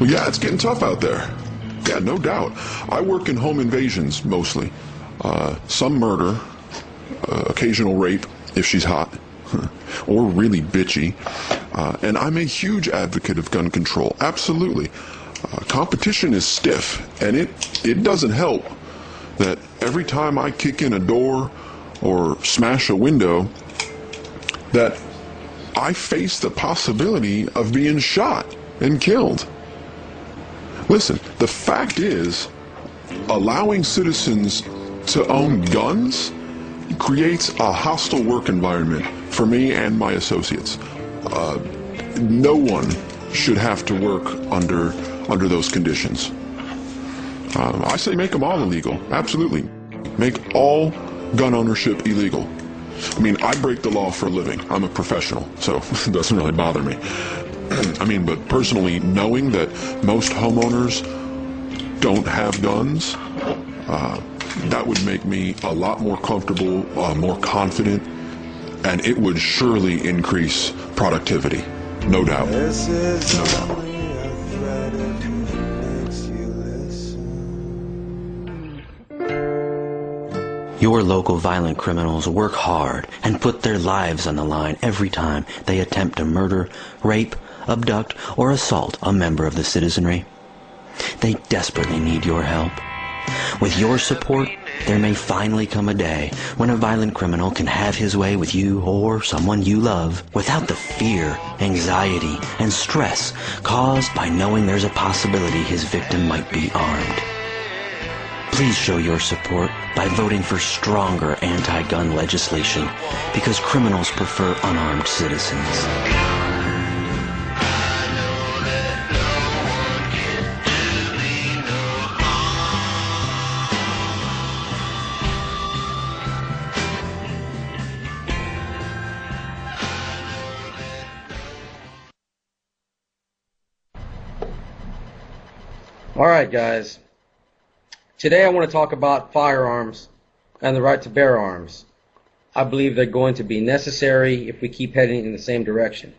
Well, yeah, it's getting tough out there. Yeah, no doubt. I work in home invasions, mostly. Some murder, occasional rape, if she's hot, or really bitchy. And I'm a huge advocate of gun control, absolutely. Competition is stiff, and it doesn't help that every time I kick in a door or smash a window, that I face the possibility of being shot and killed. Listen, the fact is, allowing citizens to own guns creates a hostile work environment for me and my associates. No one should have to work under those conditions. I say make them all illegal, absolutely. Make all gun ownership illegal. I mean, I break the law for a living. I'm a professional, so it doesn't really bother me. I mean, but personally, knowing that most homeowners don't have guns, that would make me a lot more comfortable, more confident, and it would surely increase productivity. No doubt. No doubt. Your local violent criminals work hard and put their lives on the line every time they attempt to murder, rape, abduct, or assault a member of the citizenry. They desperately need your help. With your support, there may finally come a day when a violent criminal can have his way with you or someone you love without the fear, anxiety, and stress caused by knowing there's a possibility his victim might be armed. Please show your support by voting for stronger anti-gun legislation, because criminals prefer unarmed citizens. Alright guys, today I want to talk about firearms and the right to bear arms. I believe they're going to be necessary if we keep heading in the same direction.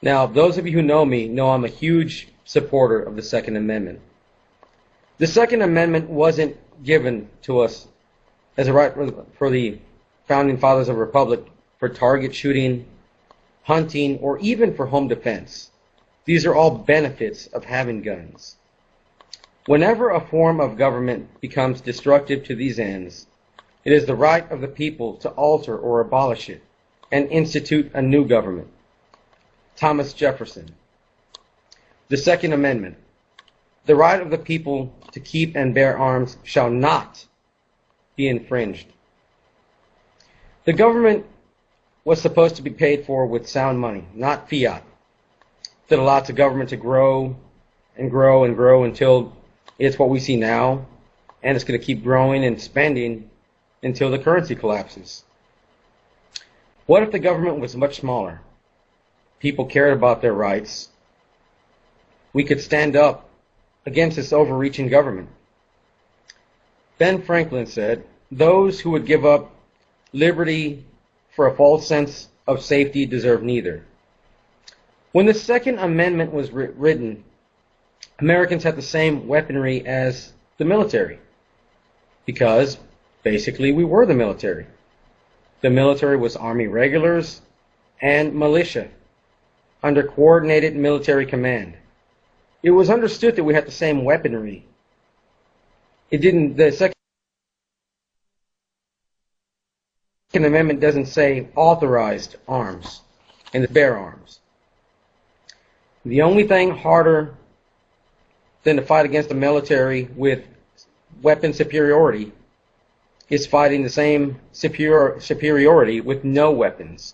Now, those of you who know me know I'm a huge supporter of the Second Amendment. The Second Amendment wasn't given to us as a right for the Founding Fathers of the Republic for target shooting, hunting, or even for home defense. These are all benefits of having guns. Whenever a form of government becomes destructive to these ends, it is the right of the people to alter or abolish it and institute a new government. Thomas Jefferson. The Second Amendment. The right of the people to keep and bear arms shall not be infringed. The government was supposed to be paid for with sound money, not fiat, that allows the government to grow and grow and grow until it's what we see now, and it's going to keep growing and spending until the currency collapses. What if the government was much smaller? People cared about their rights. We could stand up against this overreaching government. Ben Franklin said, "Those who would give up liberty for a false sense of safety deserve neither." When the Second Amendment was written, Americans had the same weaponry as the military, because basically we were the military. The military was Army regulars and militia under coordinated military command. It was understood that we had the same weaponry. The Second Amendment doesn't say authorized arms and bear arms. The only thing harder than to fight against the military with weapon superiority is fighting the same superiority with no weapons.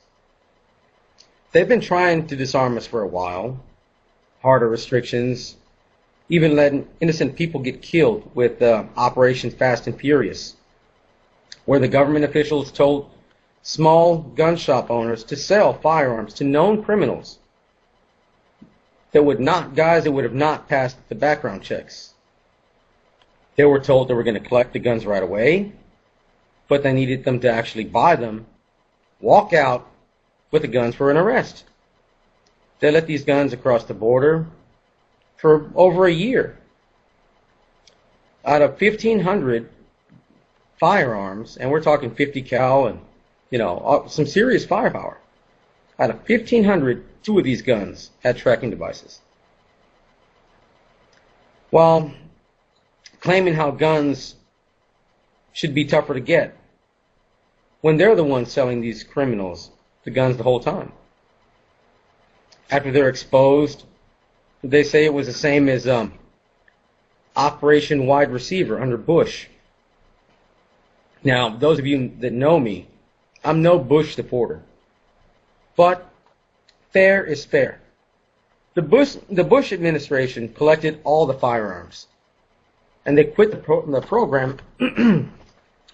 They've been trying to disarm us for a while. Harder restrictions, even letting innocent people get killed with Operation Fast and Furious, where the government officials told small gun shop owners to sell firearms to known criminals guys that would have not passed the background checks. They were told they were going to collect the guns right away, but they needed them to actually buy them, walk out with the guns for an arrest. They let these guns across the border, for over a year. Out of 1,500 firearms, and we're talking 50 cal and, some serious firepower. Out of 1,500, 2 of these guns had tracking devices. While claiming how guns should be tougher to get, when they're the ones selling these criminals the guns the whole time. After they're exposed, they say it was the same as Operation Wide Receiver under Bush. Now, those of you that know me, I'm no Bush supporter. But fair is fair. The Bush administration collected all the firearms. And they quit the program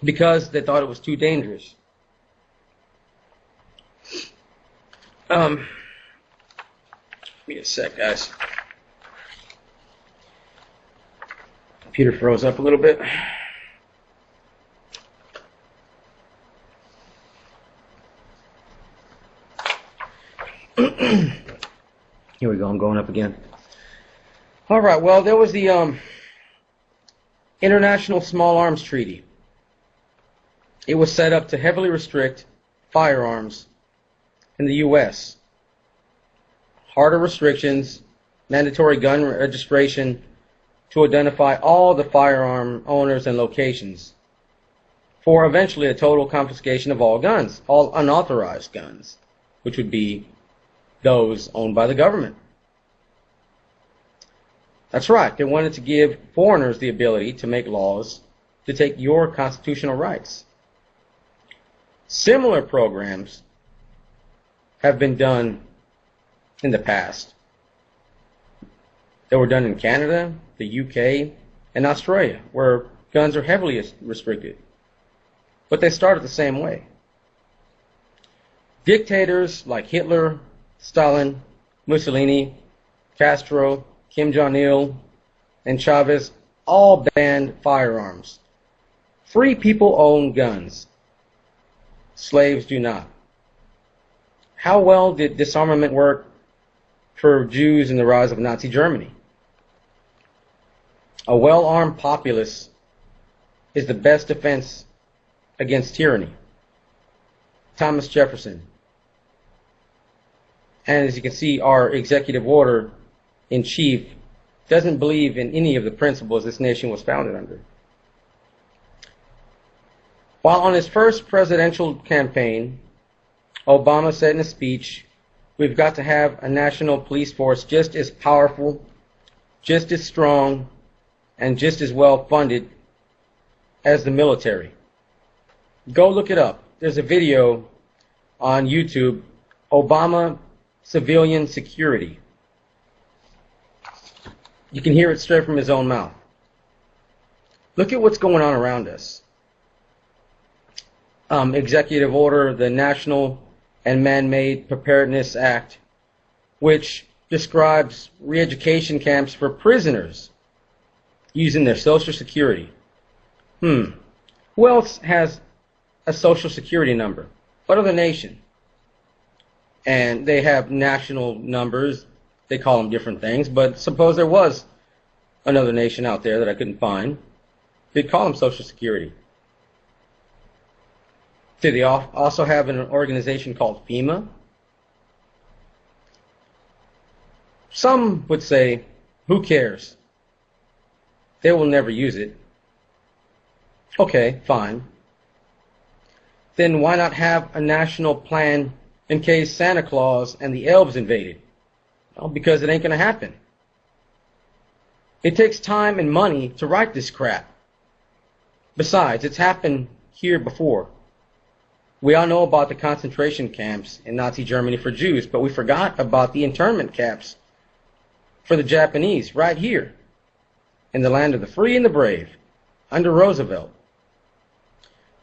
because they thought it was too dangerous. Give me a sec, guys. Computer froze up a little bit. Here we go, I'm going up again. All right, well, there was the International Small Arms Treaty. It was set up to heavily restrict firearms in the U.S. Harder restrictions, mandatory gun registration to identify all the firearm owners and locations, for eventually a total confiscation of all guns, all unauthorized guns, which would be those owned by the government. That's right, they wanted to give foreigners the ability to make laws to take your constitutional rights. Similar programs have been done in the past. They were done in Canada, the UK, and Australia, where guns are heavily restricted. But they started the same way. Dictators like Hitler, Stalin, Mussolini, Castro, Kim Jong-il, and Chavez all banned firearms. Free people own guns. Slaves do not. How well did disarmament work for Jews in the rise of Nazi Germany? A well-armed populace is the best defense against tyranny. Thomas Jefferson. And as you can see, our executive order in chief doesn't believe in any of the principles this nation was founded under. While on his first presidential campaign, Obama said in a speech, "We've got to have a national police force just as powerful, just as strong, and just as well funded as the military." Go look it up. There's a video on YouTube, Obama Civilian Security. You can hear it straight from his own mouth. Look at what's going on around us. Executive Order, the National and Man-Made Preparedness Act, which describes re-education camps for prisoners using their Social Security. Who else has a Social Security number? What other nation? And they have national numbers. They call them different things, but suppose there was another nation out there that I couldn't find. They'd call them Social Security. Do they also have an organization called FEMA? Some would say, who cares? They will never use it. Okay, fine. Then why not have a national plan in case Santa Claus and the elves invaded? Well, because it ain't going to happen. It takes time and money to write this crap. Besides, it's happened here before. We all know about the concentration camps in Nazi Germany for Jews, but we forgot about the internment camps for the Japanese right here in the land of the free and the brave under Roosevelt.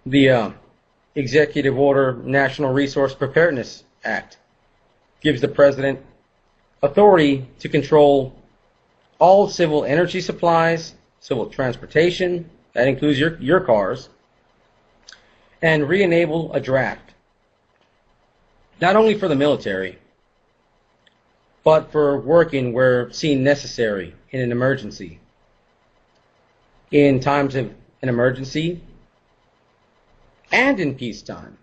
The Executive Order National Resource Preparedness Act gives the president authority to control all civil energy supplies, civil transportation, that includes your cars, and re-enable a draft. Not only for the military, but for working where seen necessary in an emergency. In times of an emergency and in peacetime.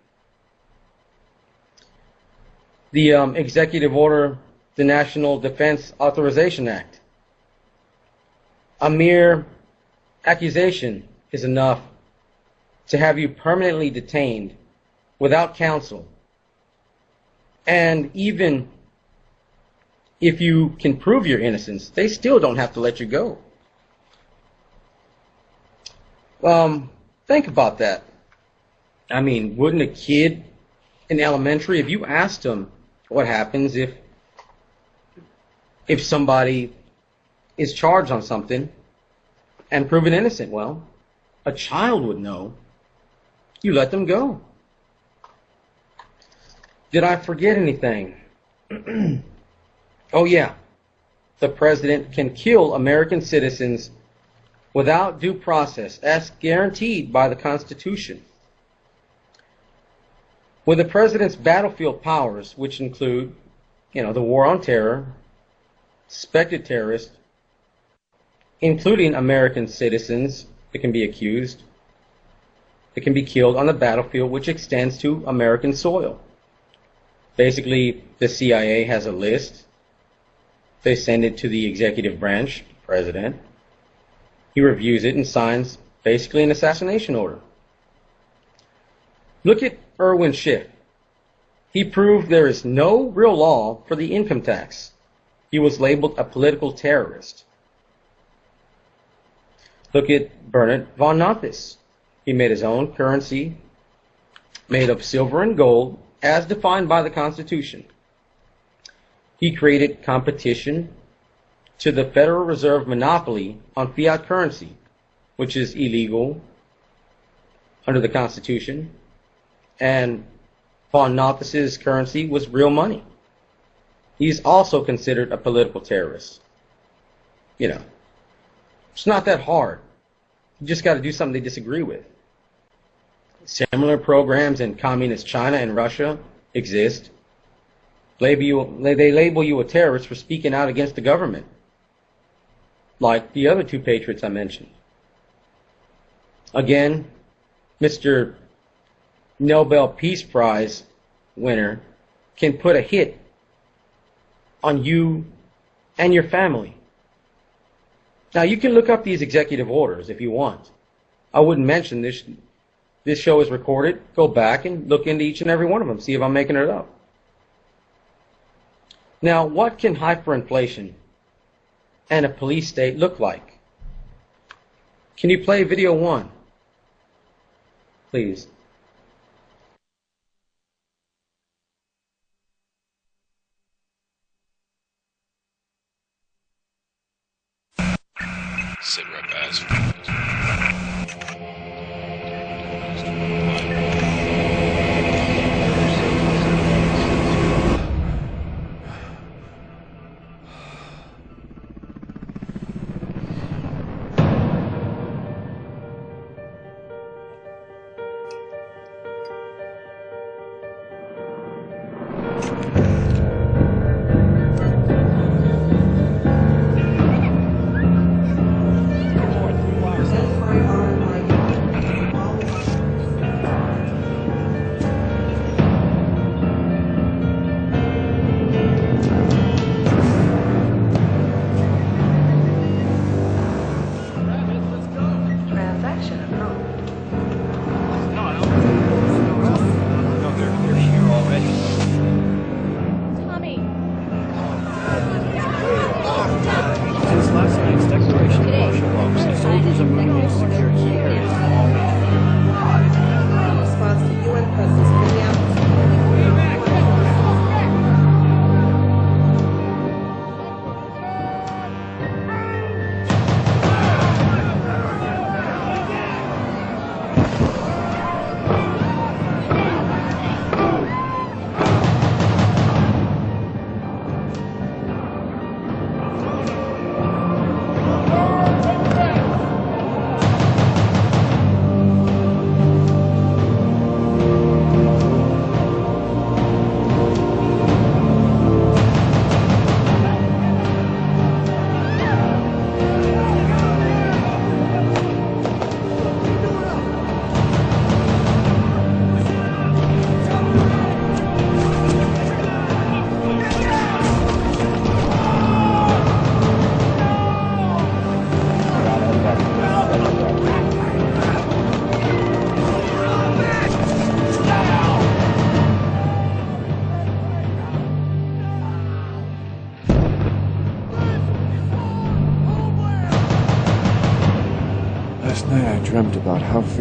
The executive order, the National Defense Authorization Act. A mere accusation is enough to have you permanently detained without counsel. And even if you can prove your innocence, they still don't have to let you go. Think about that. I mean, wouldn't a kid in elementary, if you asked them what happens if somebody is charged on something and proven innocent, well, a child would know. You let them go. Did I forget anything? Oh yeah, the president can kill American citizens without due process, as guaranteed by the Constitution. With the president's battlefield powers, which include, the war on terror, suspected terrorists, including American citizens that can be accused, that can be killed on the battlefield, which extends to American soil. Basically, the CIA has a list. They send it to the executive branch, president. He reviews it and signs basically an assassination order. Look at Irwin Schiff. He proved there is no real law for the income tax. He was labeled a political terrorist. Look at Bernard von Knoppes. He made his own currency made of silver and gold as defined by the Constitution. He created competition to the Federal Reserve monopoly on fiat currency, which is illegal under the Constitution. And von Knoppes' currency was real money. He's also considered a political terrorist. It's not that hard. You just got to do something they disagree with. Similar programs in communist China and Russia exist. They label you a terrorist for speaking out against the government, like the other two patriots I mentioned. Again, Mr. Nobel Peace Prize winner can put a hit on you and your family. Now, you can look up these executive orders if you want. I wouldn't mention this. This show is recorded. Go back and look into each and every one of them. See if I'm making it up. Now, what can hyperinflation and a police state look like? Can you play video 1? Please. Sit rep as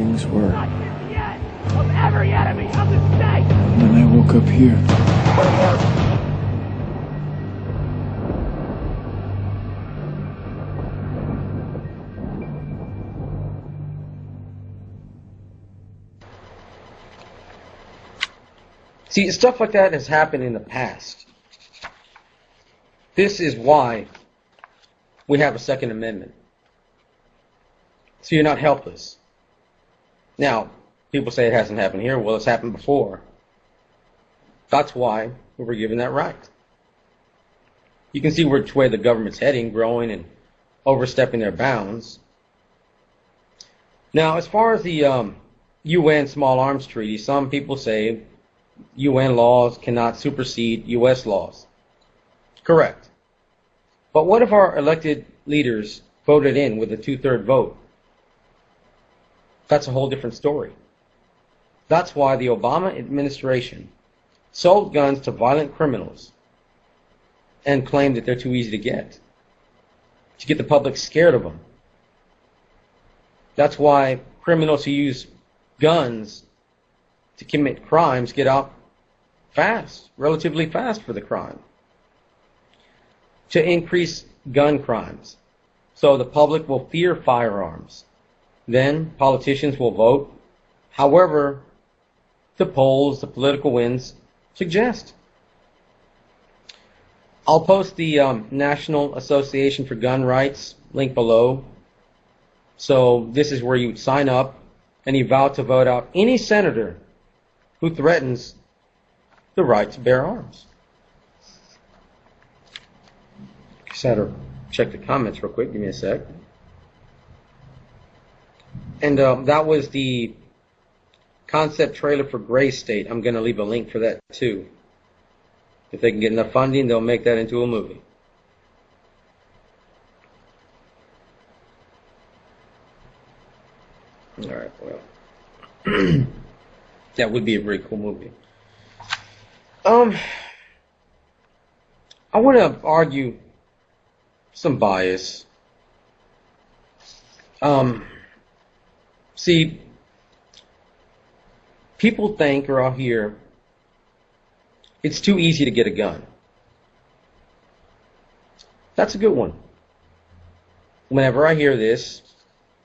things were. Of every enemy of the state! And then I woke up here. See, stuff like that has happened in the past. This is why we have a Second Amendment. So you're not helpless. Now, people say it hasn't happened here. Well, it's happened before. That's why we were given that right. You can see which way the government's heading, growing and overstepping their bounds. Now, as far as the UN Small Arms Treaty, some people say UN laws cannot supersede U.S. laws. Correct. But what if our elected leaders voted in with a 2/3 vote? That's a whole different story. That's why the Obama administration sold guns to violent criminals and claimed that they're too easy to get the public scared of them. That's why criminals who use guns to commit crimes get out fast, relatively fast for the crime. To increase gun crimes, so the public will fear firearms. Then politicians will vote however the polls, the political winds suggest. I'll post the National Association for Gun Rights link below. So this is where you sign up and you vow to vote out any senator who threatens the right to bear arms. Just had to check the comments real quick. Give me a sec. And that was the concept trailer for Gray State. I'm going to leave a link for that too. If they can get enough funding, they'll make that into a movie. All right, well, that would be a very cool movie. I want to argue some bias. See, people think, or I'll hear, it's too easy to get a gun. That's a good one. Whenever I hear this,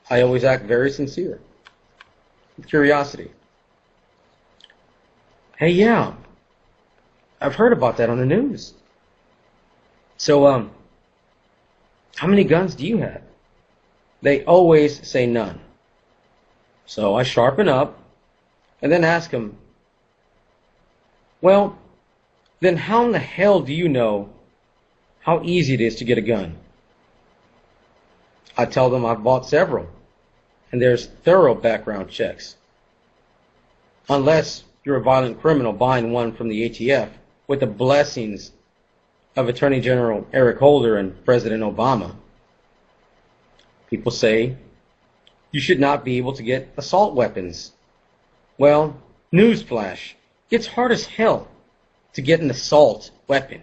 I always act very sincere, with curiosity. Hey, yeah, I've heard about that on the news. So, how many guns do you have? They always say none. So I sharpen up and then ask them, well, then how in the hell do you know how easy it is to get a gun? I tell them I've bought several, and there's thorough background checks. Unless you're a violent criminal buying one from the ATF with the blessings of Attorney General Eric Holder and President Obama. People say you should not be able to get assault weapons. Well, newsflash, it's hard as hell to get an assault weapon.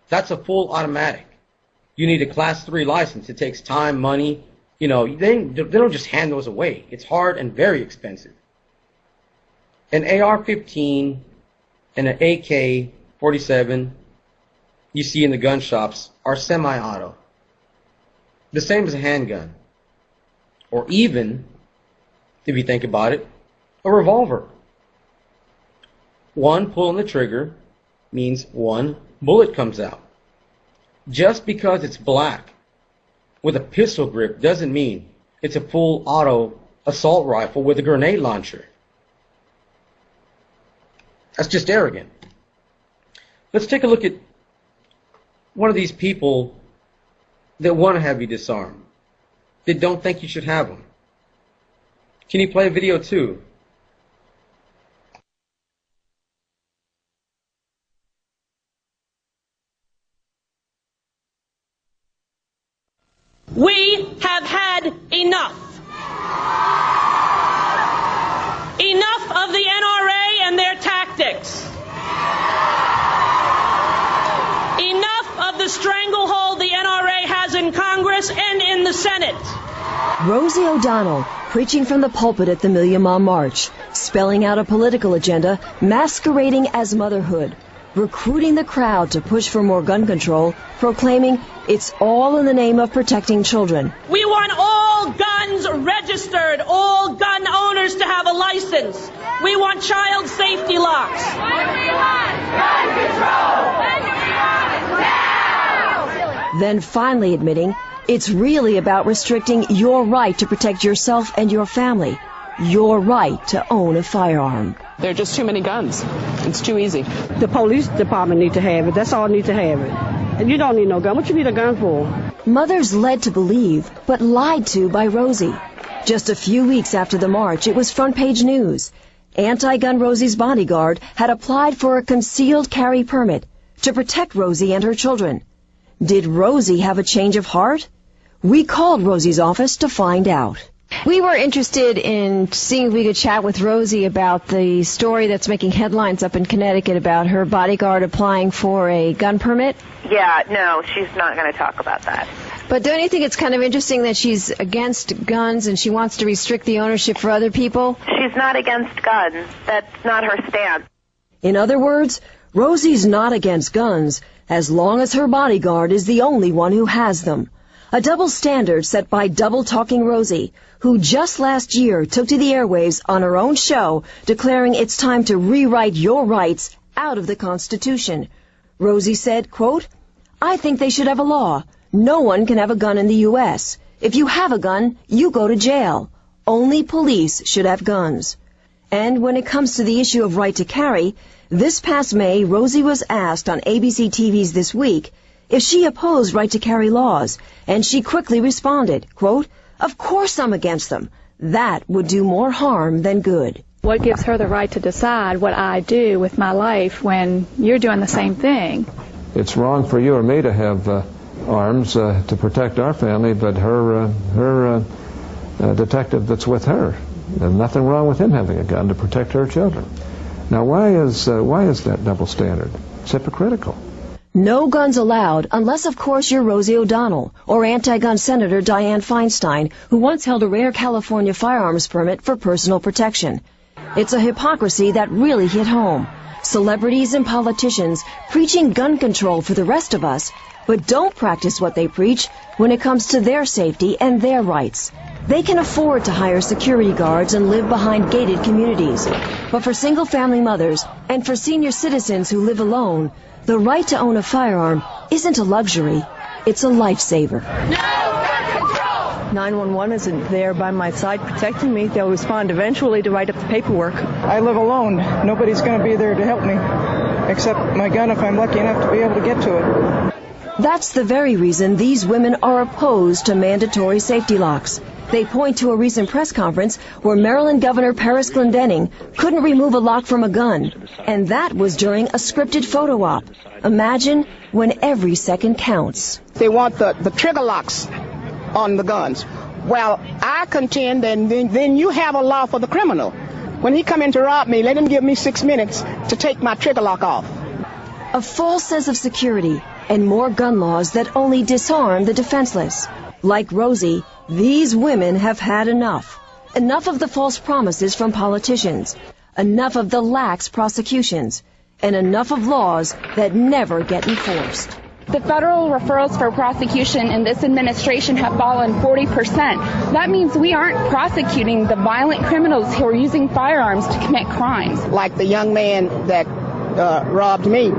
That's a full automatic. You need a Class 3 license. It takes time, money. You know, they don't just hand those away. It's hard and very expensive. An AR-15 and an AK-47 you see in the gun shops are semi-auto. The same as a handgun. Or even, if you think about it, a revolver. One pull on the trigger means one bullet comes out. Just because it's black with a pistol grip doesn't mean it's a full auto assault rifle with a grenade launcher. That's just arrogant. Let's take a look at one of these people that want to have you disarmed, that don't think you should have them. Can you play a video too? We have had enough. Enough of the NRA and their tactics. Enough of the stranglehold the NRA has in Congress and in the Senate. Rosie O'Donnell, preaching from the pulpit at the Million Mom March, spelling out a political agenda masquerading as motherhood, recruiting the crowd to push for more gun control, proclaiming it's all in the name of protecting children. We want all guns registered, all gun owners to have a license. We want child safety locks. What do we want? Gun control! When do we want it? Now! Then finally admitting it's really about restricting your right to protect yourself and your family, your right to own a firearm. There are just too many guns. It's too easy. The police department need to have it. That's all need to have it. And you don't need no gun. What you need a gun for? Mothers led to believe, but lied to by Rosie. Just a few weeks after the march, it was front page news. Anti-gun Rosie's bodyguard had applied for a concealed carry permit to protect Rosie and her children. Did Rosie have a change of heart? We called Rosie's office to find out. We were interested in seeing if we could chat with Rosie about the story that's making headlines up in Connecticut about her bodyguard applying for a gun permit. Yeah, no, she's not going to talk about that. But don't you think it's kind of interesting that she's against guns and she wants to restrict the ownership for other people? She's not against guns. That's not her stance. In other words, Rosie's not against guns as long as her bodyguard is the only one who has them. A double standard set by double-talking Rosie, who just last year took to the airwaves on her own show, declaring it's time to rewrite your rights out of the Constitution. Rosie said, quote, "I think they should have a law. No one can have a gun in the U.S. If you have a gun, you go to jail. Only police should have guns." And when it comes to the issue of right to carry, this past May, Rosie was asked on ABC TV's This Week if she opposed right to carry laws, and she quickly responded, quote, "Of course I'm against them. That would do more harm than good." What gives her the right to decide what I do with my life when you're doing the same thing? It's wrong for you or me to have arms to protect our family, but her detective that's with her, there's nothing wrong with him having a gun to protect her children. Now, why is that double standard? It's hypocritical. No guns allowed unless, of course, you're Rosie O'Donnell or anti-gun Senator Dianne Feinstein, who once held a rare California firearms permit for personal protection. It's a hypocrisy that really hit home. Celebrities and politicians preaching gun control for the rest of us, but don't practice what they preach when it comes to their safety and their rights. They can afford to hire security guards and live behind gated communities. But for single-family mothers and for senior citizens who live alone, the right to own a firearm isn't a luxury, it's a lifesaver. 911 isn't there by my side protecting me. They'll respond eventually to write up the paperwork. I live alone. Nobody's going to be there to help me, except my gun if I'm lucky enough to be able to get to it. That's the very reason these women are opposed to mandatory safety locks. They point to a recent press conference where Maryland Governor Paris Glendening couldn't remove a lock from a gun, and that was during a scripted photo op. Imagine when every second counts. They want the trigger locks on the guns. Well, I contend that then you have a law for the criminal. When he come in to rob me, let him give me 6 minutes to take my trigger lock off. A false sense of security and more gun laws that only disarm the defenseless. Like Rosie, these women have had enough. Enough of the false promises from politicians. Enough of the lax prosecutions. And enough of laws that never get enforced. The federal referrals for prosecution in this administration have fallen 40%. That means we aren't prosecuting the violent criminals who are using firearms to commit crimes. Like the young man that robbed me.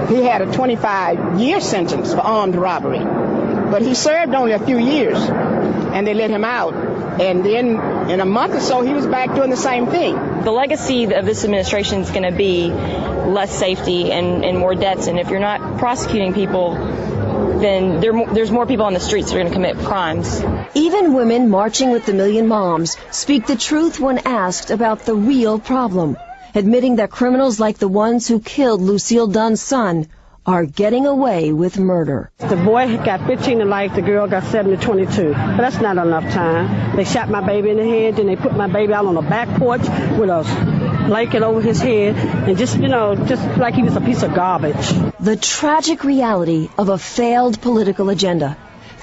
He had a 25-year sentence for armed robbery. But he served only a few years, and they let him out. And then in a month or so, he was back doing the same thing. The legacy of this administration is going to be less safety and more deaths. And if you're not prosecuting people, then there's more people on the streets that are going to commit crimes. Even women marching with the Million Moms speak the truth when asked about the real problem, admitting that criminals like the ones who killed Lucille Dunn's son are getting away with murder. The boy got 15 to life, the girl got 7 to 22. But that's not enough time. They shot my baby in the head, then they put my baby out on the back porch with a blanket over his head, and just like he was a piece of garbage. The tragic reality of a failed political agenda.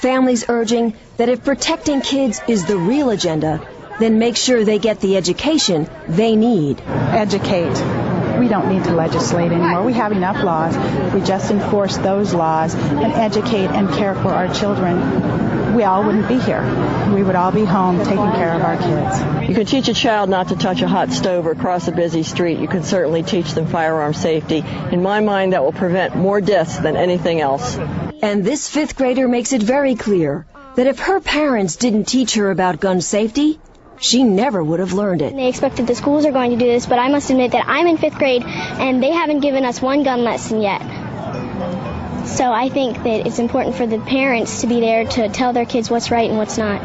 families urging that if protecting kids is the real agenda, then make sure they get the education they need. Educate. We don't need to legislate anymore. We have enough laws. We just enforce those laws and educate and care for our children. We all wouldn't be here. We would all be home taking care of our kids. You can teach a child not to touch a hot stove or cross a busy street. You can certainly teach them firearm safety. In my mind, that will prevent more deaths than anything else. And this fifth grader makes it very clear that if her parents didn't teach her about gun safety, she never would have learned it. They expect that the schools are going to do this, but I must admit that I'm in fifth grade and they haven't given us one gun lesson yet. So I think that it's important for the parents to be there to tell their kids what's right and what's not.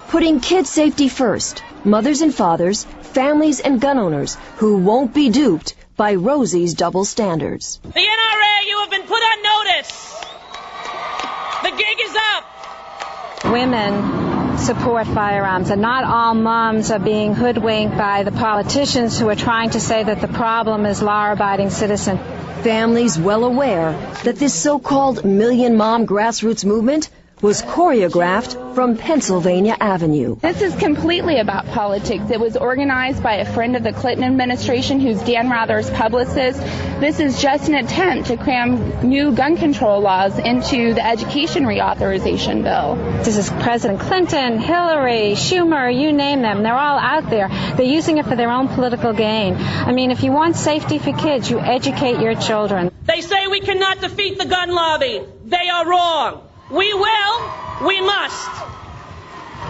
Putting kids' safety first, mothers and fathers, families and gun owners who won't be duped by Rosie's double standards. The NRA, you have been put on notice. The gig is up. Women support firearms, and not all moms are being hoodwinked by the politicians who are trying to say that the problem is law-abiding citizen. Families well aware that this so-called Million Mom grassroots movement was choreographed from Pennsylvania Avenue. This is completely about politics. It was organized by a friend of the Clinton administration who's Dan Rather's publicist. This is just an attempt to cram new gun control laws into the education reauthorization bill. This is President Clinton, Hillary, Schumer, you name them. They're all out there. They're using it for their own political gain. I mean, if you want safety for kids, you educate your children. They say we cannot defeat the gun lobby. They are wrong. We will. We must.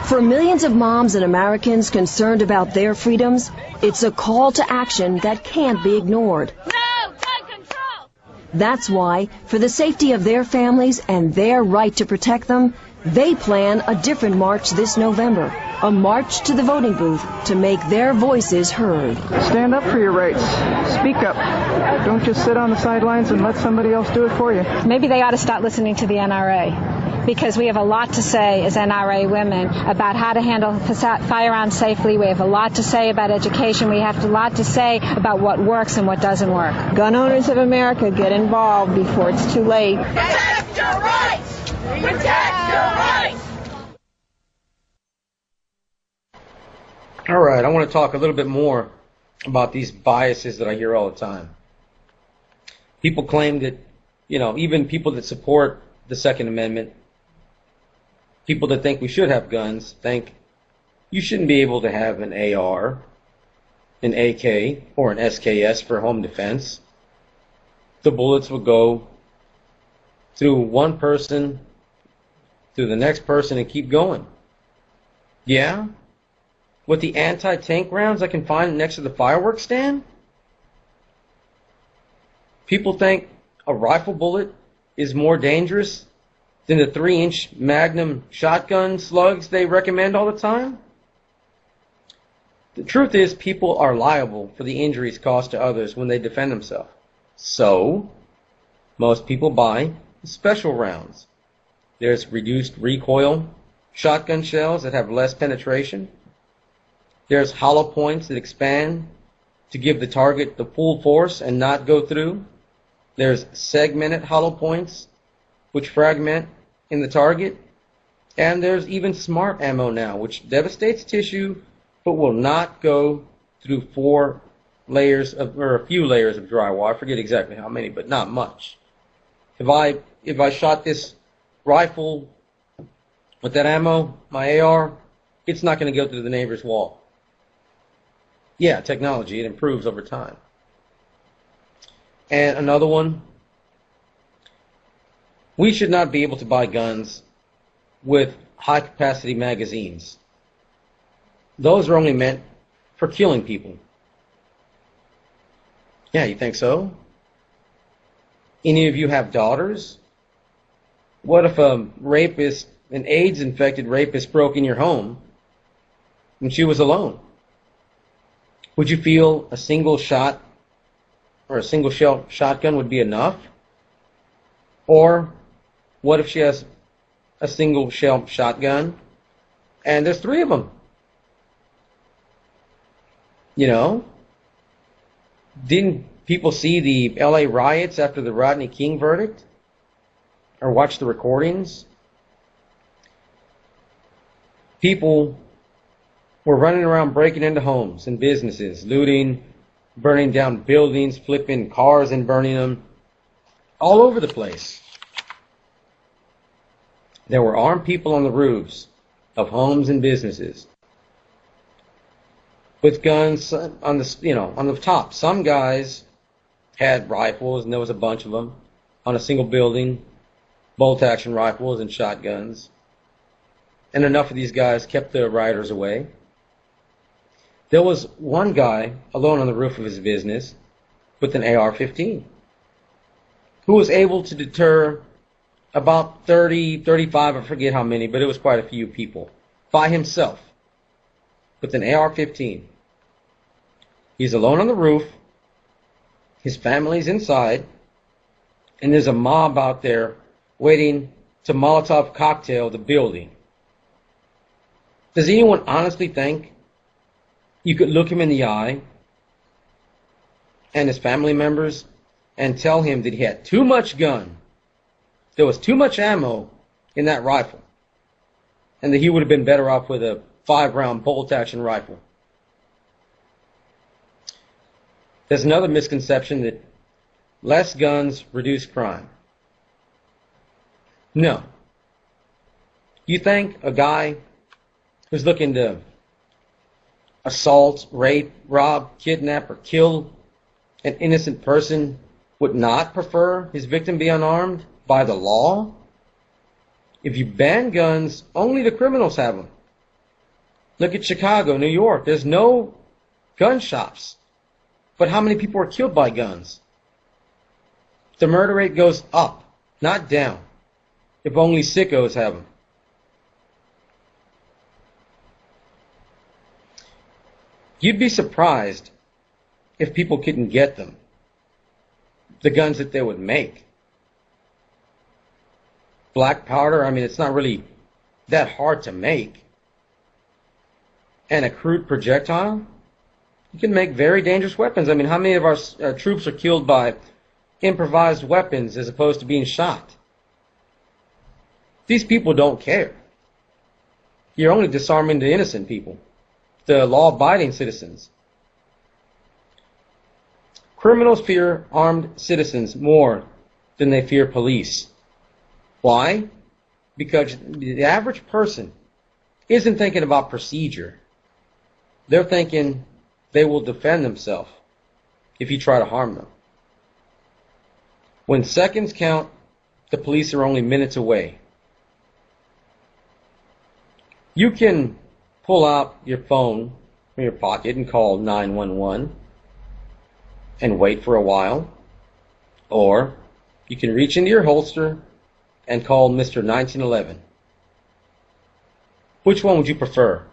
For millions of moms and Americans concerned about their freedoms, it's a call to action that can't be ignored. No gun control! That's why, for the safety of their families and their right to protect them, they plan a different march this November, a march to the voting booth to make their voices heard. Stand up for your rights. Speak up. Don't just sit on the sidelines and let somebody else do it for you. Maybe they ought to start listening to the NRA, because we have a lot to say as NRA women about how to handle firearms safely. We have a lot to say about education. We have a lot to say about what works and what doesn't work. Gun owners of America, get involved before it's too late. Protect your rights! Protect your rights! All right, I want to talk a little bit more about these biases that I hear all the time. People claim that, even people that support the Second Amendment, people that think we should have guns, think you shouldn't be able to have an AR, an AK, or an SKS for home defense. The bullets will go through one person, through the next person, and keep going. Yeah? With the anti-tank rounds I can find next to the fireworks stand? People think a rifle bullet is more dangerous than the 3-inch Magnum shotgun slugs they recommend all the time? The truth is, people are liable for the injuries caused to others when they defend themselves. So, most people buy special rounds. There's reduced recoil shotgun shells that have less penetration. There's hollow points that expand to give the target the full force and not go through. There's segmented hollow points which fragment in the target. And there's even smart ammo now, which devastates tissue but will not go through a few layers of drywall. I forget exactly how many, but not much. If I shot this rifle with that ammo, my AR, it's not going to go through the neighbor's wall. Yeah, technology, it improves over time. And another one, we should not be able to buy guns with high-capacity magazines. Those are only meant for killing people. Yeah, you think so? Any of you have daughters? What if a rapist, an AIDS-infected rapist, broke in your home and she was alone? Would you feel a single shot or a single shell shotgun would be enough? Or what if she has a single shell shotgun and there's 3 of them? Didn't people see the LA riots after the Rodney King verdict? Or watch the recordings? People were running around breaking into homes and businesses, looting, burning down buildings, flipping cars and burning them, all over the place. There were armed people on the roofs of homes and businesses with guns on the top. Some guys had rifles, and there was a bunch of them on a single building, bolt-action rifles and shotguns. And enough of these guys kept the rioters away. There was one guy alone on the roof of his business with an AR-15 who was able to deter about 30, 35, I forget how many, but it was quite a few people, by himself with an AR-15. He's alone on the roof, his family's inside, and there's a mob out there waiting to Molotov cocktail the building. Does anyone honestly think you could look him in the eye and his family members and tell him that he had too much gun, there was too much ammo in that rifle, and that he would have been better off with a 5-round bolt-action rifle? There's another misconception that less guns reduce crime. No. You think a guy who's looking to assault, rape, rob, kidnap, or kill an innocent person would not prefer his victim be unarmed by the law? If you ban guns, only the criminals have them. Look at Chicago, New York. There's no gun shops. But how many people are killed by guns? The murder rate goes up, not down. If only sickos have them. You'd be surprised if people couldn't get them, the guns that they would make. Black powder, I mean, it's not really that hard to make. And a crude projectile, you can make very dangerous weapons. I mean, how many of our troops are killed by improvised weapons as opposed to being shot? These people don't care. You're only disarming the innocent people, the law-abiding citizens. Criminals fear armed citizens more than they fear police. Why? Because the average person isn't thinking about procedure. They're thinking they will defend themselves if you try to harm them. When seconds count, the police are only minutes away. You can pull out your phone from your pocket and call 911 and wait for a while. Or you can reach into your holster and call Mr. 1911. Which one would you prefer?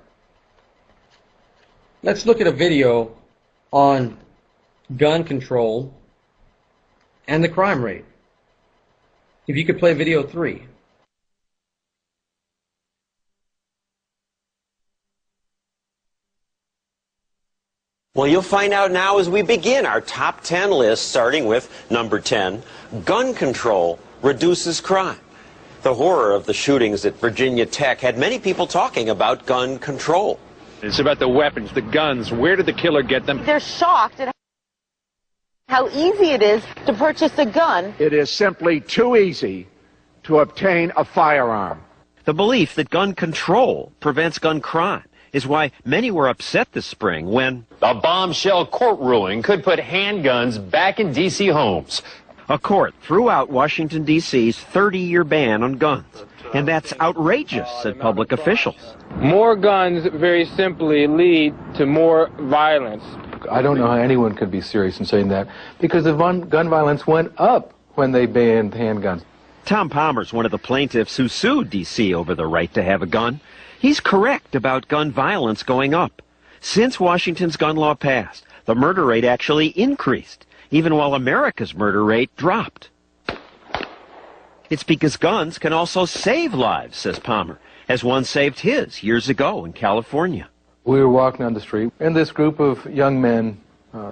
Let's look at a video on gun control and the crime rate. If you could play video 3. Well, you'll find out now as we begin our top 10 list, starting with number 10, gun control reduces crime. The horror of the shootings at Virginia Tech had many people talking about gun control. It's about the weapons, the guns. Where did the killer get them? They're shocked at how easy it is to purchase a gun. It is simply too easy to obtain a firearm. The belief that gun control prevents gun crime is why many were upset this spring when a bombshell court ruling could put handguns back in D.C. homes. A court threw out Washington, D.C.'s 30-year ban on guns. And that's outrageous, said public officials. More guns very simply lead to more violence. I don't know how anyone could be serious in saying that, because the gun violence went up when they banned handguns. Tom Palmer's one of the plaintiffs who sued D.C. over the right to have a gun. He's correct about gun violence going up. Since Washington's gun law passed, the murder rate actually increased, even while America's murder rate dropped. It's because guns can also save lives, says Palmer, as one saved his years ago in California. We were walking on the street, and this group of young men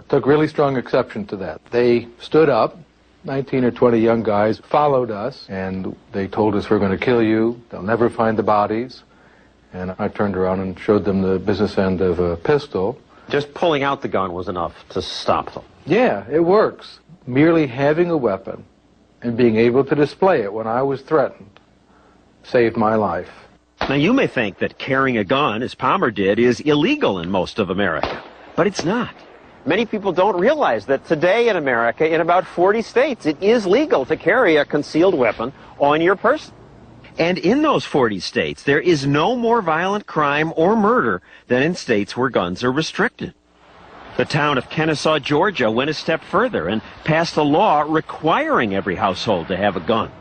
took really strong exception to that. They stood up, 19 or 20 young guys, followed us, and they told us, we're going to kill you, they'll never find the bodies, And I turned around and showed them the business end of a pistol. Just pulling out the gun was enough to stop them. Yeah, it works. Merely having a weapon and being able to display it when I was threatened saved my life. Now, you may think that carrying a gun, as Palmer did, is illegal in most of America, but it's not. Many people don't realize that today in America, in about 40 states, it is legal to carry a concealed weapon on your person. And in those 40 states, there is no more violent crime or murder than in states where guns are restricted. The town of Kennesaw, Georgia, went a step further and passed a law requiring every household to have a gun.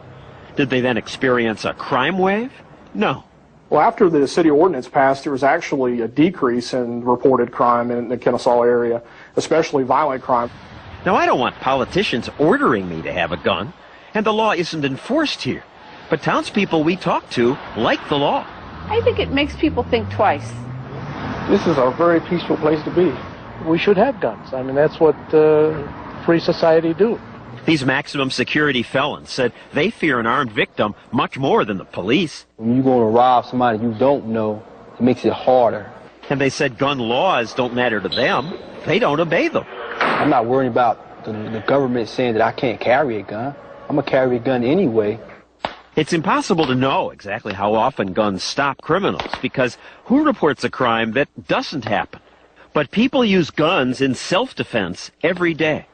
Did they then experience a crime wave? No. Well, after the city ordinance passed, there was actually a decrease in reported crime in the Kennesaw area, especially violent crime. Now, I don't want politicians ordering me to have a gun, and the law isn't enforced here. But townspeople we talk to like the law. I think it makes people think twice. This is a very peaceful place to be. We should have guns. I mean, that's what free society do. These maximum security felons said they fear an armed victim much more than the police. When you go to rob somebody you don't know, it makes it harder. And they said gun laws don't matter to them. They don't obey them. I'm not worried about the government saying that I can't carry a gun. I'm going to carry a gun anyway. It's impossible to know exactly how often guns stop criminals, because who reports a crime that doesn't happen? But people use guns in self-defense every day.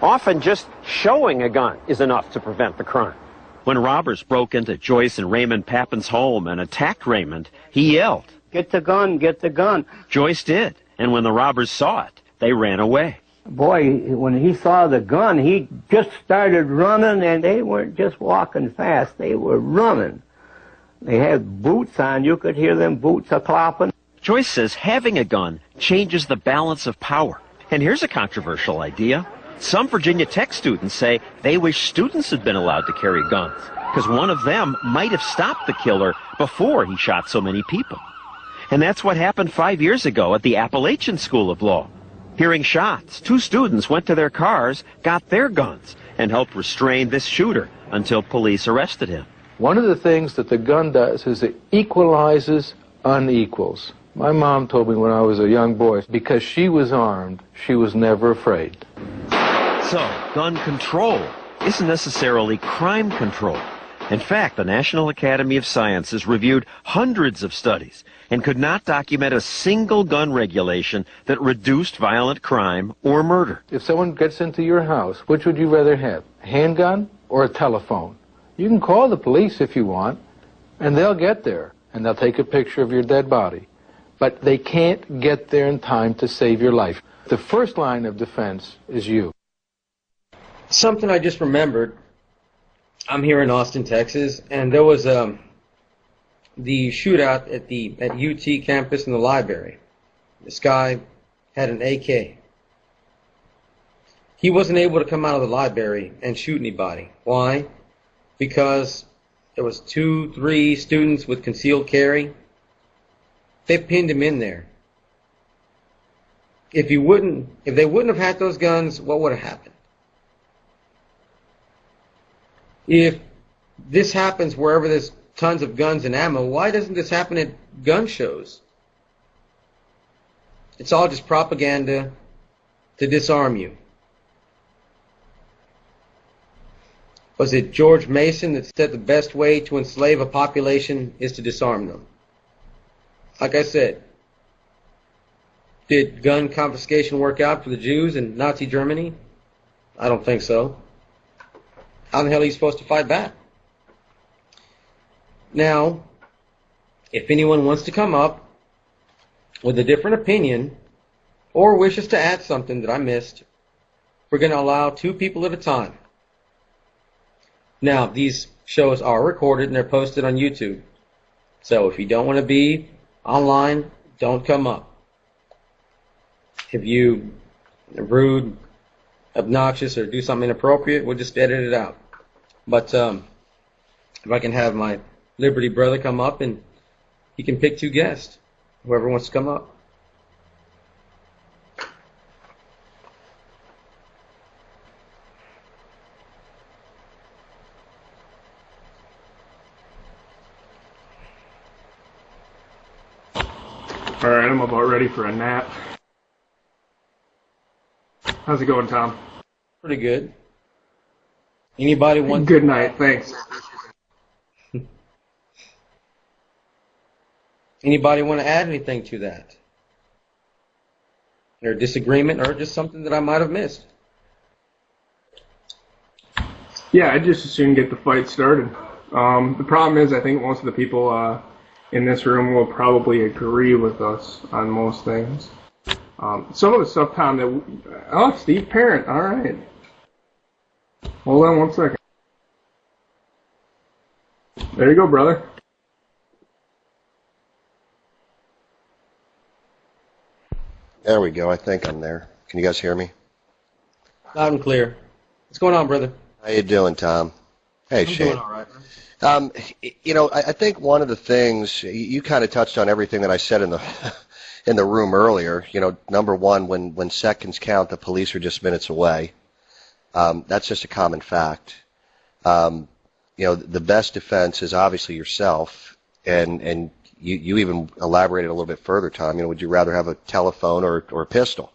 Often just showing a gun is enough to prevent the crime. When robbers broke into Joyce and Raymond Pappin's home and attacked Raymond, he yelled, "Get the gun, get the gun." Joyce did, and when the robbers saw it, they ran away. Boy, when he saw the gun, he just started running, and they weren't just walking fast, they were running. They had boots on, you could hear them boots a-clopping. Joyce says having a gun changes the balance of power. And here's a controversial idea. Some Virginia Tech students say they wish students had been allowed to carry guns, because one of them might have stopped the killer before he shot so many people. And that's what happened 5 years ago at the Appalachian School of Law. Hearing shots, 2 students went to their cars, got their guns, and helped restrain this shooter until police arrested him. One of the things that the gun does is it equalizes unequals. My mom told me when I was a young boy, because she was armed, she was never afraid. So, gun control isn't necessarily crime control. In fact, the National Academy of Sciences reviewed hundreds of studies and could not document a single gun regulation that reduced violent crime or murder. If someone gets into your house, which would you rather have, a handgun or a telephone? You can call the police if you want, and they'll get there, and they'll take a picture of your dead body. But they can't get there in time to save your life. The first line of defense is you. Something I just remembered. I'm here in Austin, Texas, and there was the shootout at UT campus in the library. This guy had an AK. He wasn't able to come out of the library and shoot anybody. Why? Because there was 2, 3 students with concealed carry. They pinned him in there. If they wouldn't have had those guns, what would have happened? If this happens wherever there's tons of guns and ammo, why doesn't this happen at gun shows? It's all just propaganda to disarm you. Was it George Mason that said the best way to enslave a population is to disarm them? Like I said, did gun confiscation work out for the Jews in Nazi Germany? I don't think so. How the hell are you supposed to fight back? Now, if anyone wants to come up with a different opinion or wishes to add something that I missed, we're going to allow 2 people at a time. Now, these shows are recorded and they're posted on YouTube. So if you don't want to be online, don't come up. If you are rude, obnoxious, or do something inappropriate, we'll just edit it out. But if I can have my Liberty brother come up, and he can pick 2 guests, whoever wants to come up. All right, I'm about ready for a nap. How's it going, Tom? Pretty good. Anybody want? Good night, thanks. Anybody want to add anything to that? Or disagreement, or just something that I might have missed? Yeah, I'd just as soon get the fight started. The problem is, I think most of the people in this room will probably agree with us on most things. Some of the stuff, Tom, that... Oh, Steve Parent, all right. Hold on one second. There you go, brother. There we go. I think I'm there. Can you guys hear me? Loud and clear. What's going on, brother? How you doing, Tom? Hey, I'm Shane. doing all right. You know, I think one of the things you kind of touched on everything that I said in the in the room earlier. You know, number one, when seconds count, the police are just minutes away. That's just a common fact. You know, the best defense is obviously yourself, and you even elaborated a little bit further, Tom. You know, would you rather have a telephone or a pistol?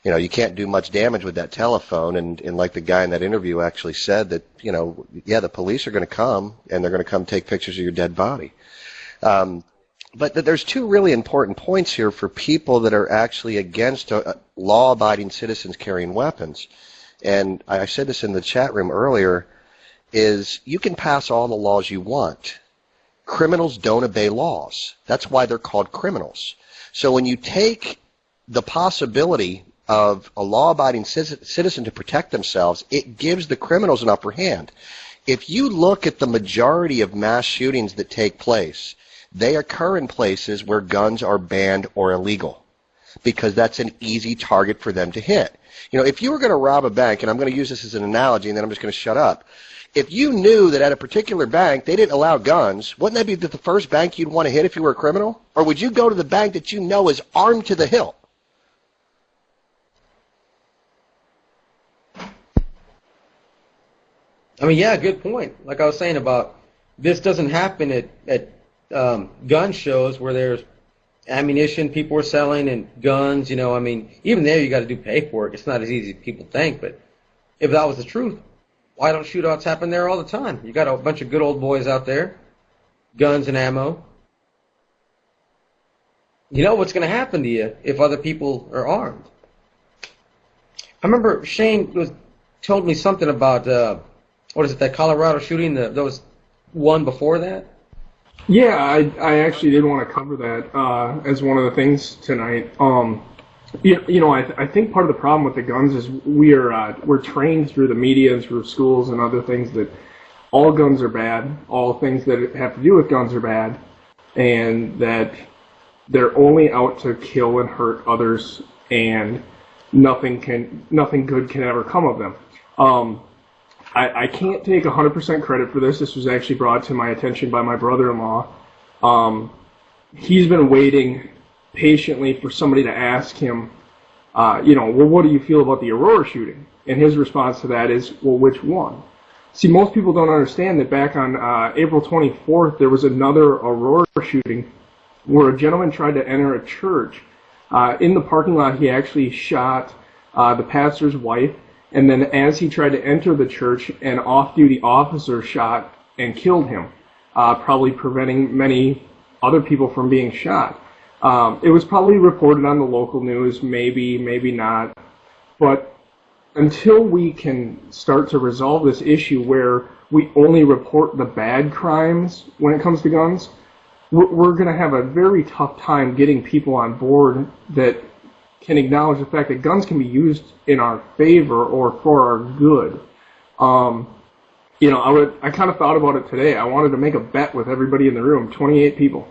You know, you can't do much damage with that telephone, and like the guy in that interview actually said that, you know, yeah, the police are going to come, and they're going to come take pictures of your dead body. But there's two really important points here for people that are actually against law-abiding citizens carrying weapons. And I said this in the chat room earlier, is you can pass all the laws you want. Criminals don't obey laws. That's why they're called criminals. So when you take the possibility of a law-abiding citizen to protect themselves, it gives the criminals an upper hand. If you look at the majority of mass shootings that take place, they occur in places where guns are banned or illegal, because that's an easy target for them to hit. You know, if you were going to rob a bank, and I'm going to use this as an analogy, and then I'm just going to shut up. If you knew that at a particular bank they didn't allow guns, wouldn't that be the first bank you'd want to hit if you were a criminal? Or would you go to the bank that you know is armed to the hilt? I mean, yeah, good point. Like I was saying about, this doesn't happen at gun shows where there's ammunition people are selling and guns, you know. I mean, even there you got to do paperwork. It's not as easy as people think, but if that was the truth, why don't shootouts happen there all the time? You got a bunch of good old boys out there, guns and ammo. You know what's going to happen to you if other people are armed. I remember Shane told me something about, what is it, that Colorado shooting, there was one before that? Yeah, I actually did want to cover that as one of the things tonight. You know, I think part of the problem with the guns is we're trained through the media and through schools and other things that all guns are bad, all things that have to do with guns are bad, and that they're only out to kill and hurt others, and nothing good can ever come of them. I can't take 100% credit for this. This was actually brought to my attention by my brother-in-law. He's been waiting patiently for somebody to ask him, you know, well, what do you feel about the Aurora shooting? And his response to that is, well, which one? See, most people don't understand that back on April 24th, there was another Aurora shooting where a gentleman tried to enter a church. In the parking lot, he actually shot the pastor's wife, and then as he tried to enter the church, an off-duty officer shot and killed him, probably preventing many other people from being shot. It was probably reported on the local news, maybe not. But until we can start to resolve this issue where we only report the bad crimes when it comes to guns, we're going to have a very tough time getting people on board that can acknowledge the fact that guns can be used in our favor or for our good. You know, I kind of thought about it today. I wanted to make a bet with everybody in the room, 28 people.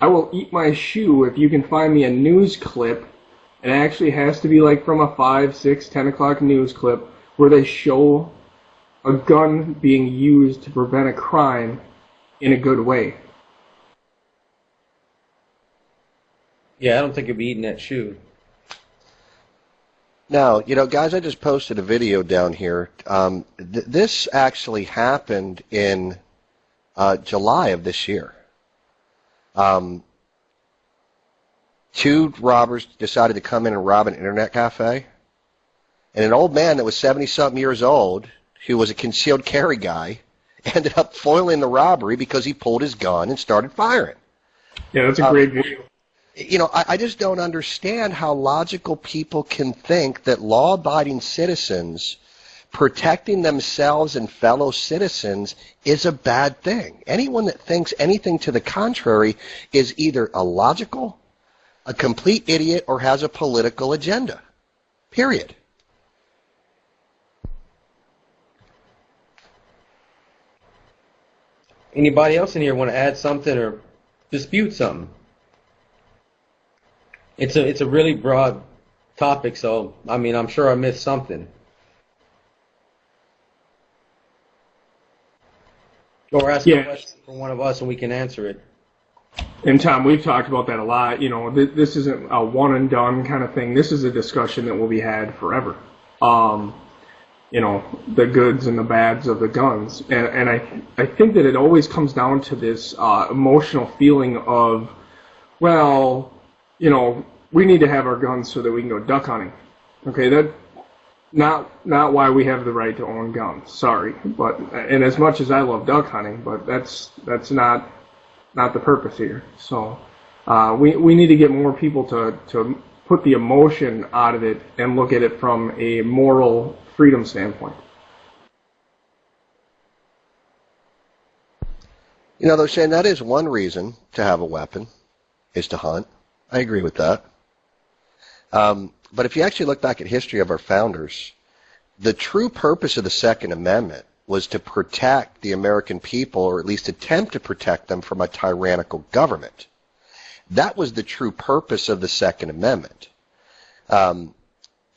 I will eat my shoe if you can find me a news clip. It actually has to be like from a 5, 6, 10 o'clock news clip where they show a gun being used to prevent a crime in a good way. Yeah, I don't think you'll be eating that shoe. Now, you know, guys, I just posted a video down here. This actually happened in July of this year. Two robbers decided to come in and rob an internet cafe. And an old man that was 70-something years old, who was a concealed carry guy, ended up foiling the robbery because he pulled his gun and started firing. Yeah, that's a great video. You know, I just don't understand how logical people can think that law-abiding citizens protecting themselves and fellow citizens is a bad thing. Anyone that thinks anything to the contrary is either illogical, a complete idiot, or has a political agenda. Period. Anybody else in here want to add something or dispute something? It's a really broad topic, so I mean, I'm sure I missed something. Or ask a question from one of us and we can answer it. And Tom, we've talked about that a lot. You know, this isn't a one and done kind of thing. This is a discussion that will be had forever. You know, the goods and the bads of the guns. And I think that it always comes down to this emotional feeling of, well, you know, we need to have our guns so that we can go duck hunting. Okay, that not why we have the right to own guns. Sorry, but and as much as I love duck hunting, but that's not the purpose here. So we need to get more people to put the emotion out of it and look at it from a moral freedom standpoint. You know, though, Shane, that is one reason to have a weapon, is to hunt. I agree with that. But if you actually look back at history of our founders, the true purpose of the Second Amendment was to protect the American people, or at least attempt to protect them from a tyrannical government. That was the true purpose of the Second Amendment.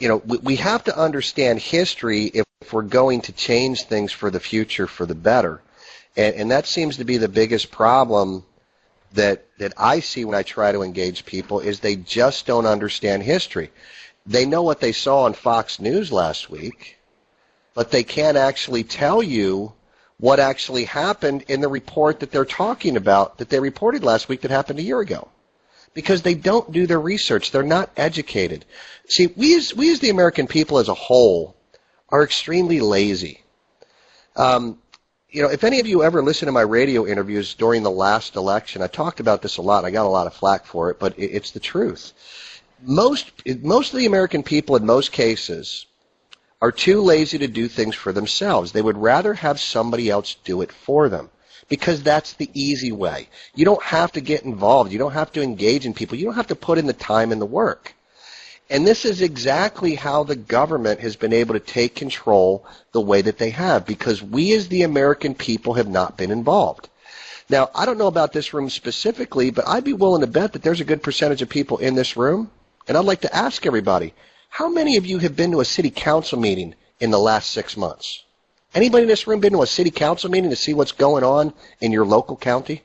You know, we have to understand history if we're going to change things for the future for the better. And that seems to be the biggest problem that I see when I try to engage people, is they just don't understand history. They know what they saw on Fox News last week, but they can't actually tell you what actually happened in the report that they're talking about, that they reported last week that happened a year ago. Because they don't do their research. They're not educated. See, we as the American people as a whole are extremely lazy. You know, if any of you ever listen to my radio interviews during the last election, I talked about this a lot. I got a lot of flack for it, but it's the truth. Most of the American people in most cases are too lazy to do things for themselves. They would rather have somebody else do it for them, because that's the easy way. You don't have to get involved. You don't have to engage in people. You don't have to put in the time and the work. And this is exactly how the government has been able to take control the way that they have, because we as the American people have not been involved. Now, I don't know about this room specifically, but I'd be willing to bet that there's a good percentage of people in this room, and I'd like to ask everybody, how many of you have been to a city council meeting in the last 6 months? Anybody in this room been to a city council meeting to see what's going on in your local county?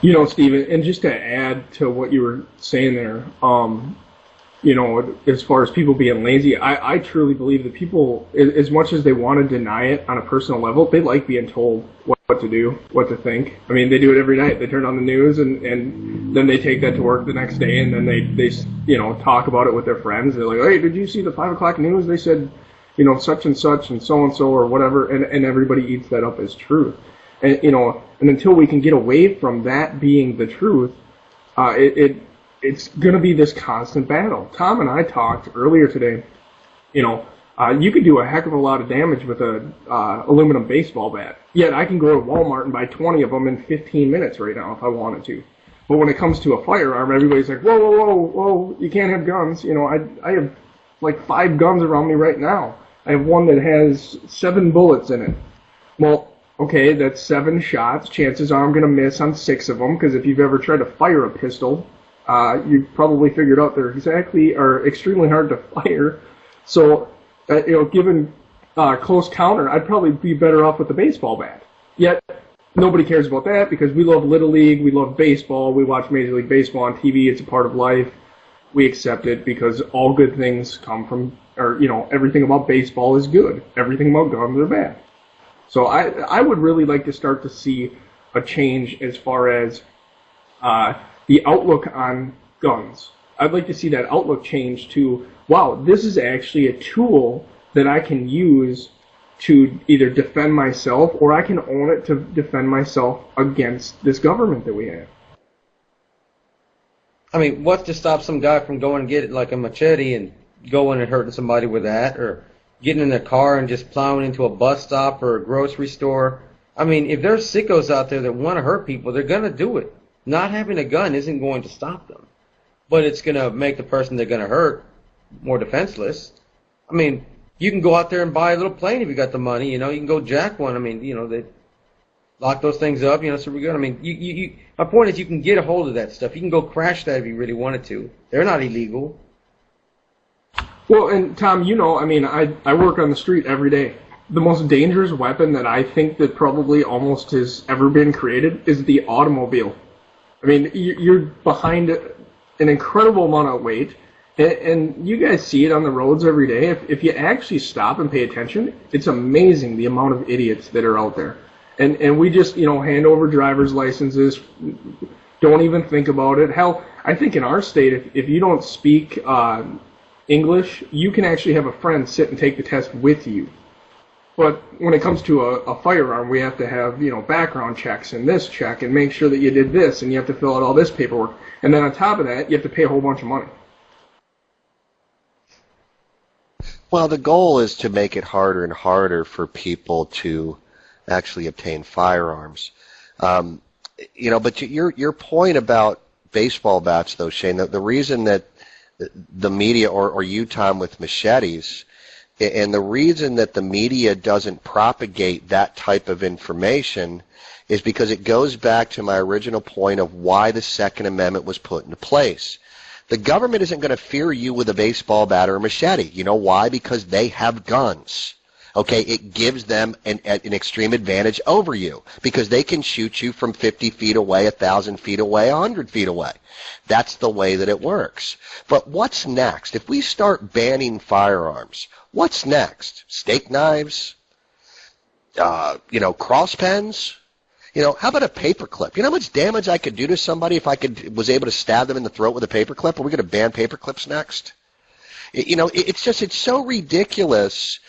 You know, Stephen, and just to add to what you were saying there, you know, as far as people being lazy, I truly believe that people, as much as they want to deny it on a personal level, they like being told what to do, what to think. I mean, they do it every night. They turn on the news, and then they take that to work the next day, and then they you know, talk about it with their friends. They're like, hey, did you see the 5 o'clock news? They said, you know, such and so, or whatever, and everybody eats that up as truth. And, you know, and until we can get away from that being the truth, it's going to be this constant battle. Tom and I talked earlier today, you know, you could do a heck of a lot of damage with a aluminum baseball bat. Yet I can go to Walmart and buy 20 of them in 15 minutes right now if I wanted to. But when it comes to a firearm, everybody's like, whoa, you can't have guns. You know, I have like 5 guns around me right now. I have one that has 7 bullets in it. Well, okay, that's 7 shots. Chances are I'm going to miss on 6 of them, because if you've ever tried to fire a pistol, you've probably figured out they're extremely hard to fire. So, you know, given close counter, I'd probably be better off with the baseball bat. Yet, nobody cares about that, because we love Little League, we love baseball, we watch Major League Baseball on TV, it's a part of life. We accept it because all good things come from, or, you know, everything about baseball is good. Everything about guns are bad. So I would really like to start to see a change as far as the outlook on guns. I'd like to see that outlook change to, wow, this is actually a tool that I can use to either defend myself or I can own it to defend myself against this government that we have. I mean, what's to stop some guy from going and getting like a machete and going and hurting somebody with that, or getting in a car and just plowing into a bus stop or a grocery store? I mean, if there's sickos out there that want to hurt people, they're going to do it. Not having a gun isn't going to stop them, but it's going to make the person they're going to hurt more defenseless. I mean, you can go out there and buy a little plane if you got the money, you know, you can go jack one. I mean, you know, they lock those things up, you know, so we're good. I mean, my point is you can get a hold of that stuff. You can go crash that if you really wanted to. They're not illegal. Well, and Tom, you know, I mean, I work on the street every day. The most dangerous weapon that I think that probably almost has ever been created is the automobile. I mean, you're behind an incredible amount of weight, and you guys see it on the roads every day. If you actually stop and pay attention, it's amazing the amount of idiots that are out there. And we just, you know, hand over driver's licenses, don't even think about it. Hell, I think in our state, if you don't speak English, you can actually have a friend sit and take the test with you. But when it comes to a firearm, we have to have, you know, background checks and this check and make sure that you did this, and you have to fill out all this paperwork. And then on top of that, you have to pay a whole bunch of money. Well, the goal is to make it harder and harder for people to actually obtain firearms. You know, but your point about baseball bats, though, Shane, the reason that the media, or you, Tom, with machetes, and the reason that the media doesn't propagate that type of information is because it goes back to my original point of why the Second Amendment was put into place. The government isn't going to fear you with a baseball bat or a machete. You know why? Because they have guns. Okay, it gives them an extreme advantage over you because they can shoot you from 50 feet away, 1,000 feet away, 100 feet away. That's the way that it works. But what's next? If we start banning firearms, what's next? Steak knives? You know, cross pens? You know, how about a paperclip? You know how much damage I could do to somebody if I was able to stab them in the throat with a paperclip? Are we going to ban paperclips next? You know, it's so ridiculous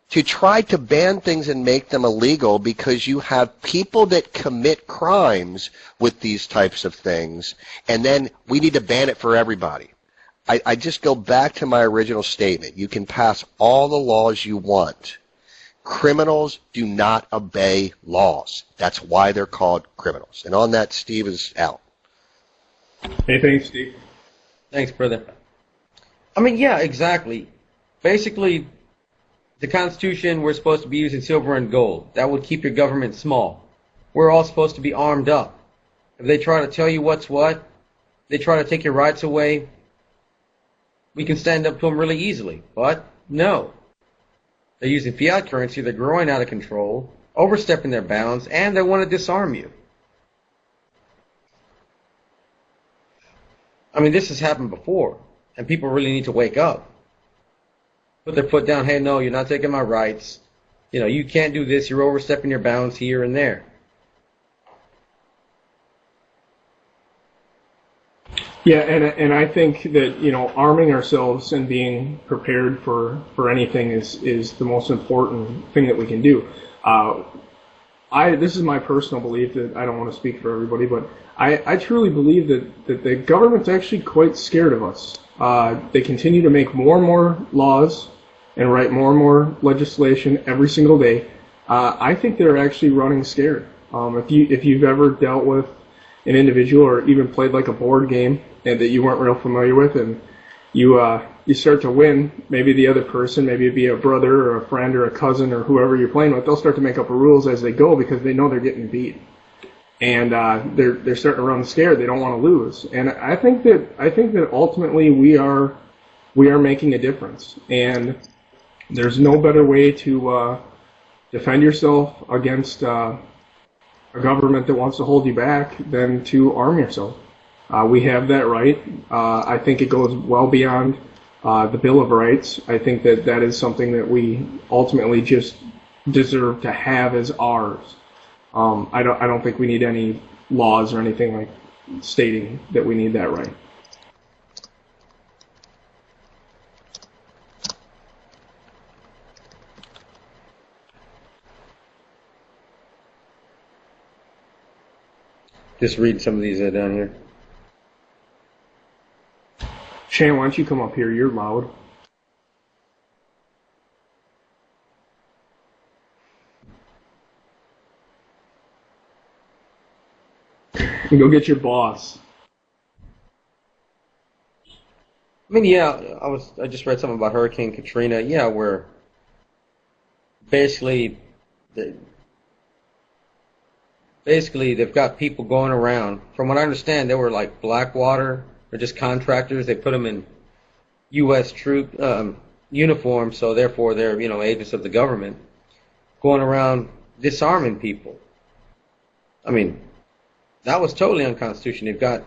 to try to ban things and make them illegal because you have people that commit crimes with these types of things, and then we need to ban it for everybody. I just go back to my original statement. You can pass all the laws you want. Criminals do not obey laws. That's why they're called criminals. And on that, Steve is out. Hey, thanks, Steve. Thanks, brother. I mean, yeah, exactly. Basically, the Constitution, we're supposed to be using silver and gold. That would keep your government small. We're all supposed to be armed up. If they try to tell you what's what, they try to take your rights away, we can stand up to them really easily. But no. They're using fiat currency, they're growing out of control, overstepping their bounds, and they want to disarm you. I mean, this has happened before, and people really need to wake up. Put their foot down, hey, no, you're not taking my rights. You know, you can't do this, you're overstepping your bounds here and there. Yeah, and I think that, you know, arming ourselves and being prepared for anything is the most important thing that we can do. This is my personal belief that I don't want to speak for everybody, but I truly believe that the government's actually quite scared of us. They continue to make more and more laws and write more and more legislation every single day. I think they're actually running scared. If you've ever dealt with an individual or even played like a board game and that you weren't real familiar with, and you start to win, maybe the other person, maybe it be a brother or a friend or a cousin or whoever you're playing with, they'll start to make up rules as they go because they know they're getting beat, and they're starting to run scared. They don't want to lose, and I think that ultimately we are making a difference, and there's no better way to defend yourself against a government that wants to hold you back than to arm yourself. We have that right. I think it goes well beyond the Bill of Rights. I think that is something that we ultimately just deserve to have as ours. I don't think we need any laws or anything like stating that we need that right. Just read some of these down here. Shane, why don't you come up here? You're loud. And go get your boss. I mean, yeah, I just read something about Hurricane Katrina. Yeah, where basically they've got people going around. From what I understand, they were like Blackwater or just contractors. They put them in U.S. troop uniforms, so therefore they're agents of the government, going around disarming people. I mean, that was totally unconstitutional. They've got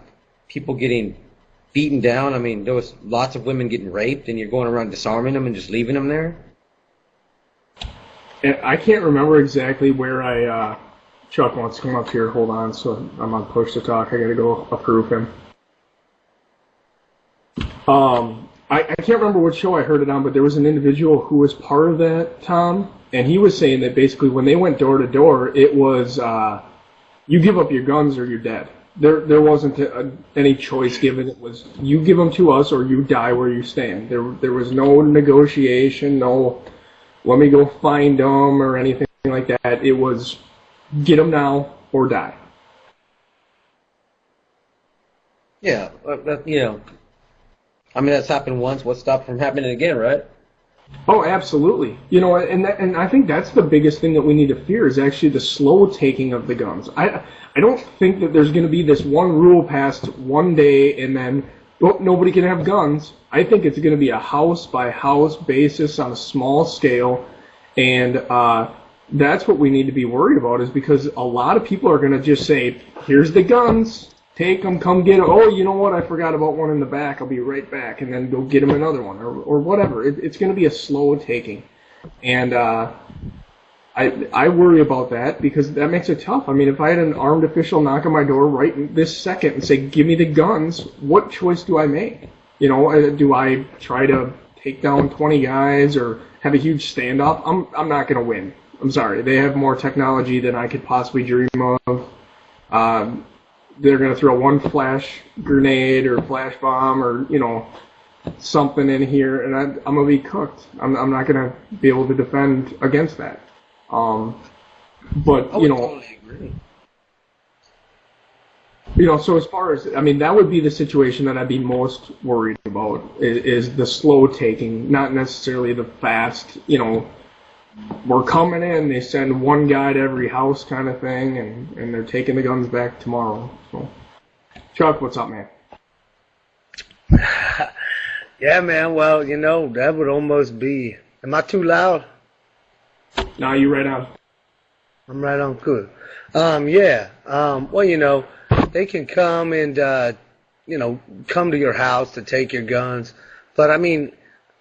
people getting beaten down. I mean, there was lots of women getting raped, and you're going around disarming them and just leaving them there. I can't remember exactly where Chuck wants to come up here. Hold on, so I'm on push to talk. I gotta go approve him. I can't remember what show I heard it on, but there was an individual who was part of that, Tom, and he was saying that basically when they went door to door, it was you give up your guns or you're dead. There wasn't any choice given. It was you give them to us or you die where you stand. There was no negotiation, no let me go find them or anything like that. It was get them now or die. Yeah, I mean, that's happened once. What's stopped from happening again, right? Oh, absolutely. And I think that's the biggest thing that we need to fear is actually the slow taking of the guns. I don't think that there's going to be this one rule passed one day and then nobody can have guns. I think it's going to be a house-by-house basis on a small scale, and that's what we need to be worried about is because a lot of people are going to just say, here's the guns. Take them, come get them. Oh, you know what? I forgot about one in the back. I'll be right back, and then go get them another one, or whatever. It's going to be a slow taking, and I worry about that because that makes it tough. I mean, if I had an armed official knock on my door right this second and say, "Give me the guns," what choice do I make? Do I try to take down 20 guys or have a huge standoff? I'm not going to win. I'm sorry. They have more technology than I could possibly dream of. They're going to throw one flash grenade or flash bomb or, something in here, and I'm going to be cooked. I'm not going to be able to defend against that. But, totally agree. So as far as, that would be the situation that I'd be most worried about is the slow taking, not necessarily the fast, we're coming in, they send one guy to every house kind of thing, and they're taking the guns back tomorrow. So, Chuck, what's up, man? Yeah, man, well, that would almost be... Am I too loud? No, you're right on. I'm right on, good. Well, they can come and, come to your house to take your guns, but,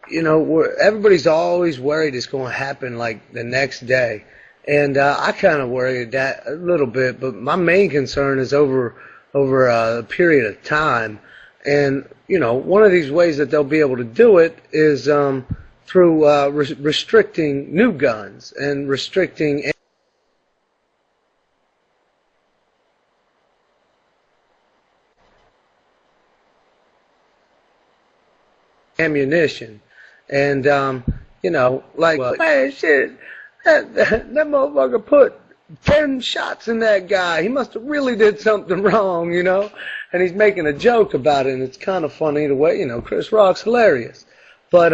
everybody's always worried it's going to happen like the next day. And I kind of worry that a little bit, but my main concern is over a period of time. And, one of these ways that they'll be able to do it is through restricting new guns and restricting ammunition. And, man, shit, that motherfucker put 10 shots in that guy. He must have really did something wrong, and he's making a joke about it, and it's kind of funny the way, Chris Rock's hilarious. But,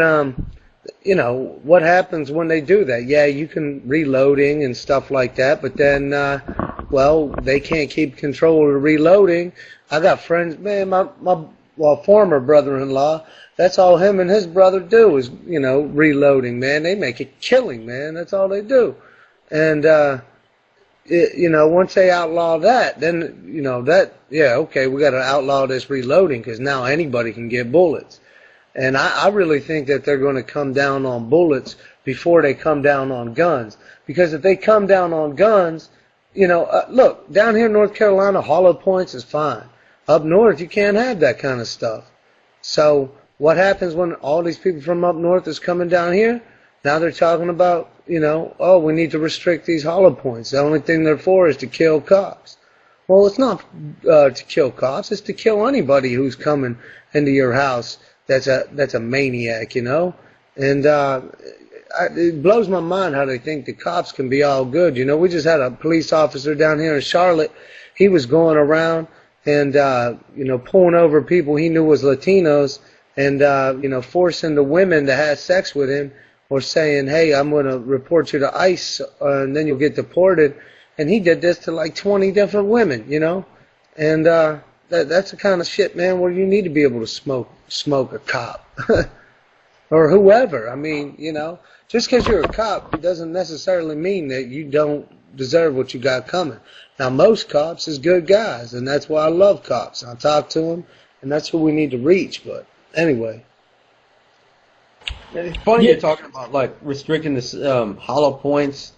what happens when they do that? Yeah, you can reloading and stuff like that, but then, they can't keep control of the reloading. I got friends, man, my former brother-in-law, that's all him and his brother do is, reloading, man. They make a killing, man. That's all they do. And, once they outlaw that, then, we got to outlaw this reloading because now anybody can get bullets. And I really think that they're going to come down on bullets before they come down on guns. Because if they come down on guns, Look, down here in North Carolina, hollow points is fine. Up north, you can't have that kind of stuff. So what happens when all these people from up north is coming down here? Now they're talking about, oh, we need to restrict these hollow points. The only thing they're for is to kill cops. Well, it's not to kill cops. It's to kill anybody who's coming into your house that's a maniac, And it blows my mind how they think the cops can be all good. We just had a police officer down here in Charlotte. He was going around and, pulling over people he knew was Latinos and, forcing the women to have sex with him or saying, hey, I'm going to report you to ICE and then you'll get deported. And he did this to like 20 different women, And that's the kind of shit, man, where you need to be able to smoke a cop or whoever. I mean, just because you're a cop doesn't necessarily mean that you don't deserve what you got coming. Now, most cops is good guys, and that's why I love cops. I talk to them, and that's who we need to reach. But anyway. It's funny you're talking about, like, restricting this hollow points.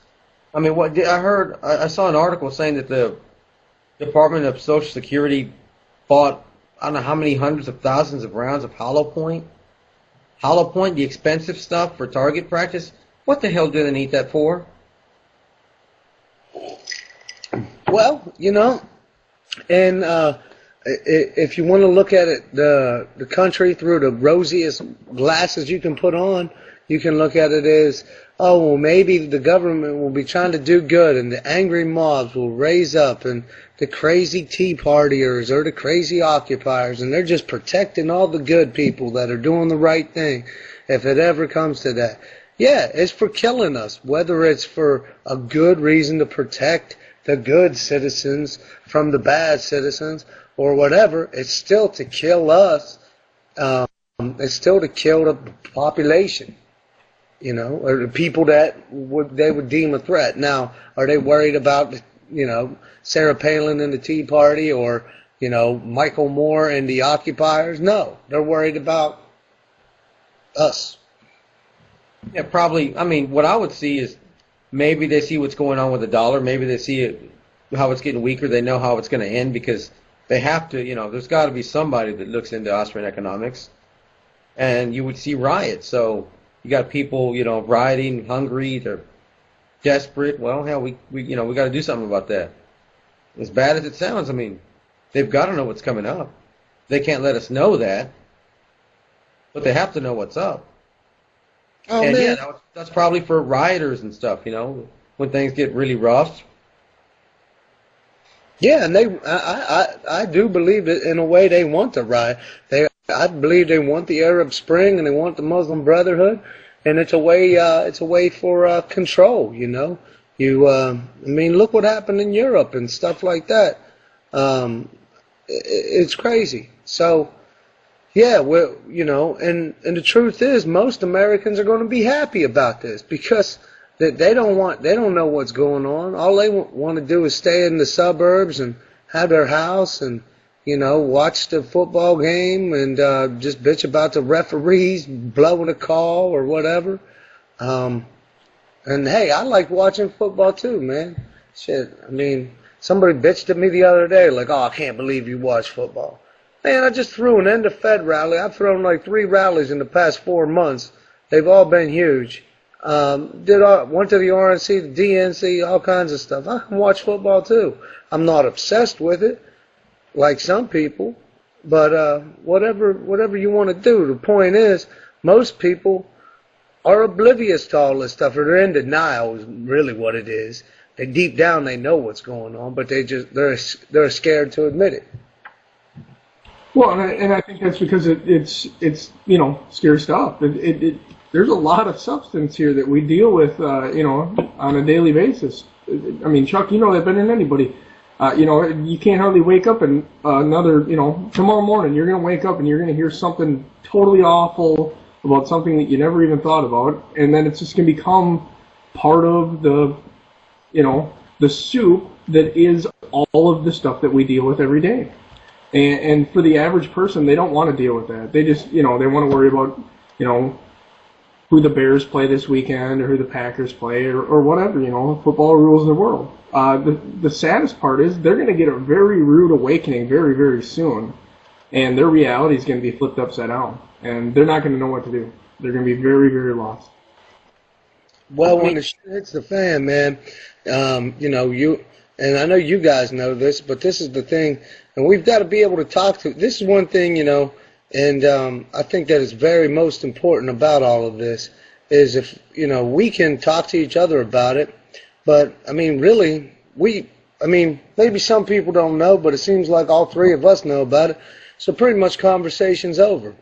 I mean, I saw an article saying that the Department of Social Security bought, I don't know how many hundreds of thousands of rounds of hollow point. Hollow point, the expensive stuff for target practice. What the hell do they need that for? Well, and if you want to look at it, the country through the rosiest glasses you can put on, you can look at it as, oh, well, maybe the government will be trying to do good and the angry mobs will raise up and the crazy tea partiers or the crazy occupiers, and they're just protecting all the good people that are doing the right thing if it ever comes to that. Yeah, it's for killing us, whether it's for a good reason to protect the good citizens from the bad citizens or whatever. It's still to kill us. It's still to kill the population, or the people that they would deem a threat. Now, are they worried about, Sarah Palin and the Tea Party or, Michael Moore and the occupiers? No, they're worried about us. Yeah, probably. I mean, what I would see is maybe they see what's going on with the dollar. Maybe they see how it's getting weaker. They know how it's going to end because they have to, there's got to be somebody that looks into Austrian economics. And you would see riots. So you got people, rioting, hungry, they're desperate. Well, hell, we got to do something about that. As bad as it sounds, I mean, they've got to know what's coming up. They can't let us know that, but they have to know what's up. Oh, and man. yeah, that's probably for rioters and stuff, when things get really rough. Yeah, and I do believe that in a way they want to riot. I believe they want the Arab Spring and they want the Muslim Brotherhood, and it's a way for control. I mean, look what happened in Europe and stuff like that. It's crazy. So, yeah, and the truth is, most Americans are going to be happy about this because they don't know what's going on. All they want to do is stay in the suburbs and have their house and, watch the football game and just bitch about the referees blowing a call or whatever. And hey, I like watching football too, man. Shit, I mean, somebody bitched at me the other day, like, oh, I can't believe you watch football. Man, I just threw an end of Fed rally. I've thrown like 3 rallies in the past 4 months. They've all been huge. Went to the RNC, the DNC, all kinds of stuff. I can watch football too. I'm not obsessed with it, like some people, but whatever you want to do. The point is, most people are oblivious to all this stuff, or they're in denial is really what it is. They deep down they know what's going on, but they're scared to admit it. Well, and I think that's because it's scary stuff. There's a lot of substance here that we deal with, on a daily basis. I mean, Chuck, you know that better than anybody. You can't hardly wake up and tomorrow morning you're going to wake up and you're going to hear something totally awful about something that you never even thought about, and then it's just going to become part of the soup that is all of the stuff that we deal with every day. And for the average person, they don't want to deal with that. They just, they want to worry about, who the Bears play this weekend or who the Packers play or whatever, football rules the world. The saddest part is they're going to get a very rude awakening very, very soon, and their reality is going to be flipped upside down, and they're not going to know what to do. They're going to be very, very lost. Well, when the shit hits the fan, man, you know, and I know you guys know this, but this is the thing, and we've got to be able to talk to. This is one thing, you know, and I think that is very most important about all of this is if, you know, we can talk to each other about it. But, I mean, really, maybe some people don't know, but it seems like all three of us know about it. So pretty much conversation's over.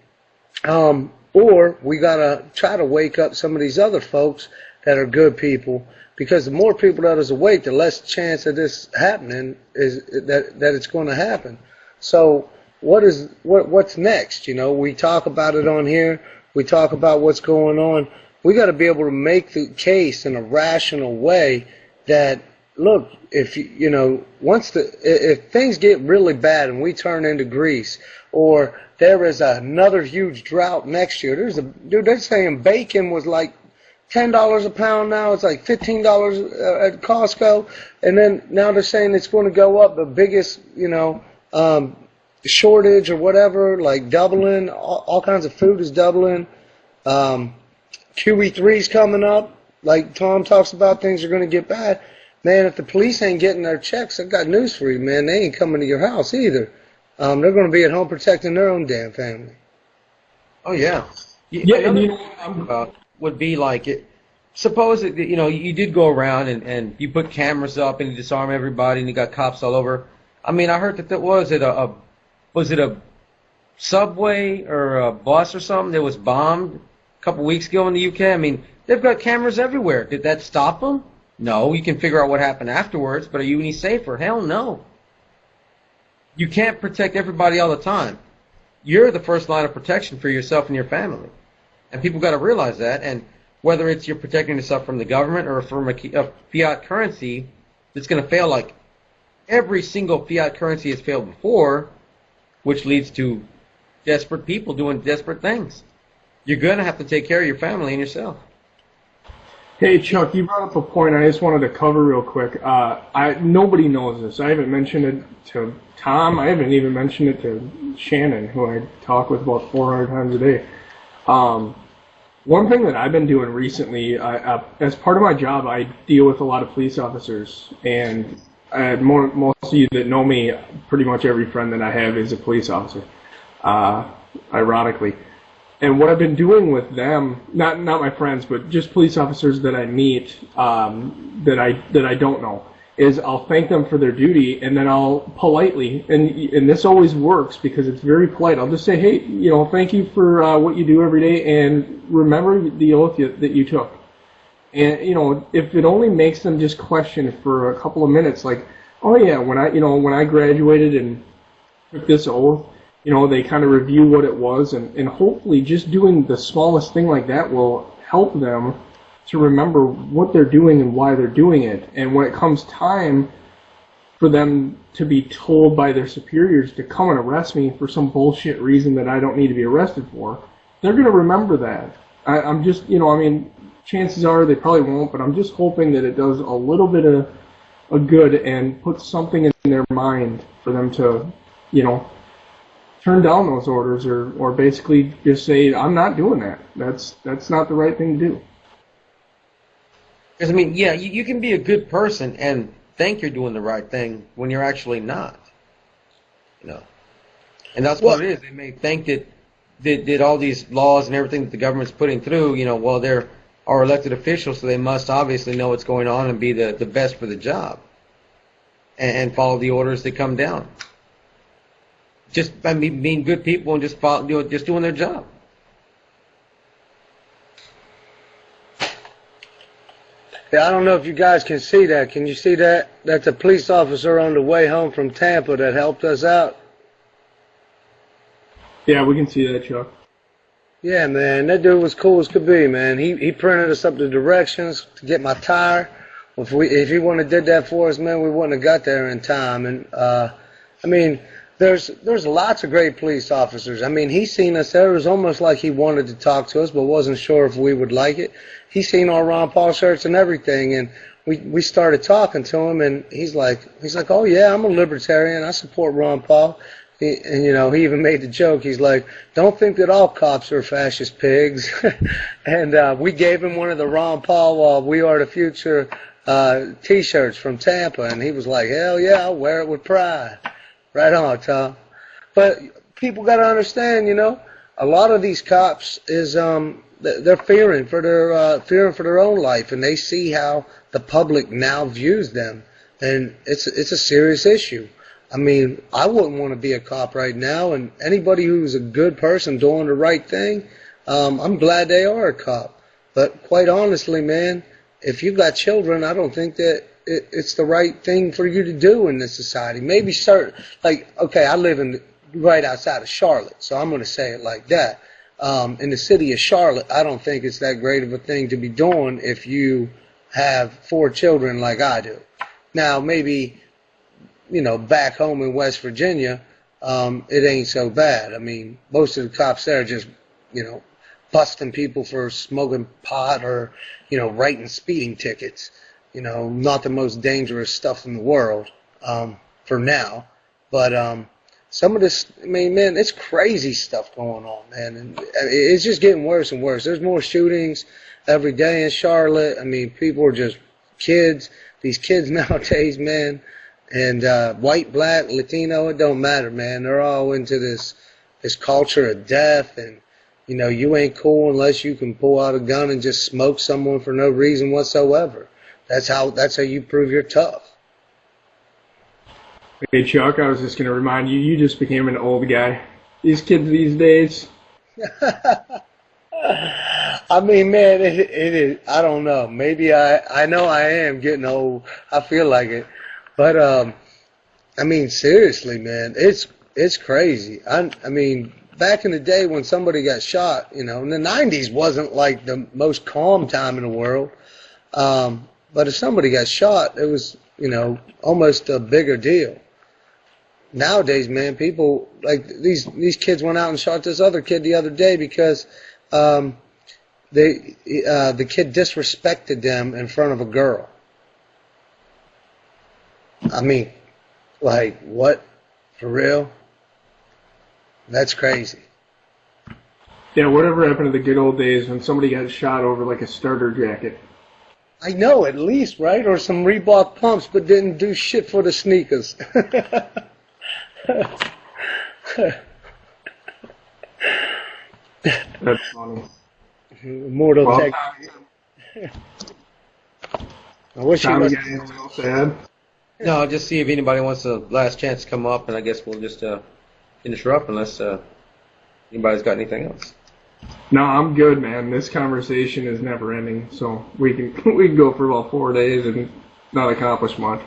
Or we got to try to wake up some of these other folks that are good people, because the more people that is awake, the less chance of this happening is that it's going to happen. So what's next? You know, we talk about it on here. We talk about what's going on. We got to be able to make the case in a rational way that, look, if you know, if things get really bad and we turn into Greece, or there is another huge drought next year, they're saying bacon was like $10 a pound now. It's like $15 at Costco, and then now they're saying it's going to go up. The biggest, you know, shortage or whatever, like doubling. All kinds of food is doubling. QE3's coming up. Like Tom talks about, things are going to get bad. Man, if the police ain't getting their checks, I've got news for you, man. They ain't coming to your house either. They're going to be at home protecting their own damn family. Oh, yeah. And would be like it. Suppose that, you know, you did go around and you put cameras up and you disarm everybody and you got cops all over. I mean, I heard that was it a subway or a bus or something that was bombed a couple weeks ago in the UK? I mean, they've got cameras everywhere. Did that stop them? No. You can figure out what happened afterwards, but are you any safer? Hell no. You can't protect everybody all the time. You're the first line of protection for yourself and your family. And people got to realize that. And whether it's you're protecting yourself from the government or from a fiat currency that's going to fail, like every single fiat currency has failed before, which leads to desperate people doing desperate things. You're going to have to take care of your family and yourself. Hey, Chuck, you brought up a point I just wanted to cover real quick. Nobody knows this. I haven't mentioned it to Tom. I haven't even mentioned it to Shannon, who I talk with about 400 times a day. One thing that I've been doing recently, as part of my job, I deal with a lot of police officers. And most of you that know me, pretty much every friend that I have is a police officer, ironically. And what I've been doing with them, not my friends, but just police officers that I meet that I don't know, is I'll thank them for their duty, and then I'll politely, and this always works because it's very polite, I'll just say, hey, you know, thank you for what you do every day, and remember the oath that you took. And, you know, if it only makes them just question for a couple of minutes, like, oh yeah, when I graduated and took this oath, you know, they kind of review what it was, and hopefully just doing the smallest thing like that will help them to remember what they're doing and why they're doing it. And when it comes time for them to be told by their superiors to come and arrest me for some bullshit reason that I don't need to be arrested for, they're going to remember that. I'm just, you know, I mean, chances are they probably won't, but I'm just hoping that it does a little bit of good and puts something in their mind for them to, you know, turn down those orders or basically just say, I'm not doing that. That's not the right thing to do. Because, I mean, yeah, you can be a good person and think you're doing the right thing when you're actually not. You know, and that's what it is. They may think that all these laws and everything that the government's putting through, you know, well, they're our elected officials, so they must obviously know what's going on and be the best for the job and follow the orders that come down. Just by being good people and just doing their job. Yeah, I don't know if you guys can see that. Can you see that? That's a police officer on the way home from Tampa that helped us out. Yeah, we can see that, Chuck. Yeah, man, that dude was cool as could be, man. He printed us up the directions to get my tire. If he wouldn't have did that for us, man, we wouldn't have got there in time. And I mean, there's lots of great police officers. I mean, he seen us there. It was almost like he wanted to talk to us, but wasn't sure if we would like it. He seen our Ron Paul shirts and everything, and we started talking to him, and he's like, oh yeah, I'm a libertarian. I support Ron Paul. And you know, he even made the joke. He's like, don't think that all cops are fascist pigs. And we gave him one of the Ron Paul "We Are the Future" T-shirts from Tampa, and he was like, hell yeah, I'll wear it with pride. Right on, Tom. But people got to understand, you know, a lot of these cops is they're fearing for their own life, and they see how the public now views them, and it's a serious issue. I mean, I wouldn't want to be a cop right now, and anybody who's a good person doing the right thing, I'm glad they are a cop. But quite honestly, man, if you got children, I don't think that it's the right thing for you to do in this society. Maybe start, like, okay, I live right outside of Charlotte, so I'm going to say it like that. In the city of Charlotte, I don't think it's that great of a thing to be doing if you have 4 children like I do. Now, maybe, you know, back home in West Virginia, it ain't so bad. I mean, most of the cops there are just, you know, busting people for smoking pot or, you know, writing speeding tickets. You know, not the most dangerous stuff in the world, for now. But some of this, I mean, man, it's crazy stuff going on, man. And it's just getting worse and worse. There's more shootings every day in Charlotte. I mean, people are just kids. These kids nowadays, man. And white, black, Latino, it don't matter, man. They're all into this culture of death, and you know, you ain't cool unless you can pull out a gun and just smoke someone for no reason whatsoever. That's how you prove you're tough. Hey Chuck, I was just gonna remind you, you just became an old guy. These kids these days. I mean, man, it is. I don't know. Maybe I know I am getting old. I feel like it. But, I mean, seriously, man, it's crazy. I mean, back in the day when somebody got shot, you know, in the 90s wasn't like the most calm time in the world. But if somebody got shot, it was, you know, almost a bigger deal. Nowadays, man, people, like, these kids went out and shot this other kid the other day because the kid disrespected them in front of a girl. I mean, like, what? For real? That's crazy. Yeah, whatever happened to the good old days when somebody got shot over, like, a starter jacket? I know, at least, right? Or some Reebok pumps, but didn't do shit for the sneakers. That's funny. Immortal tech. I wish you was sad. No, just see if anybody wants a last chance to come up, and I guess we'll just finish her up unless anybody's got anything else. No, I'm good, man. This conversation is never ending, so we can go for about 4 days and not accomplish much.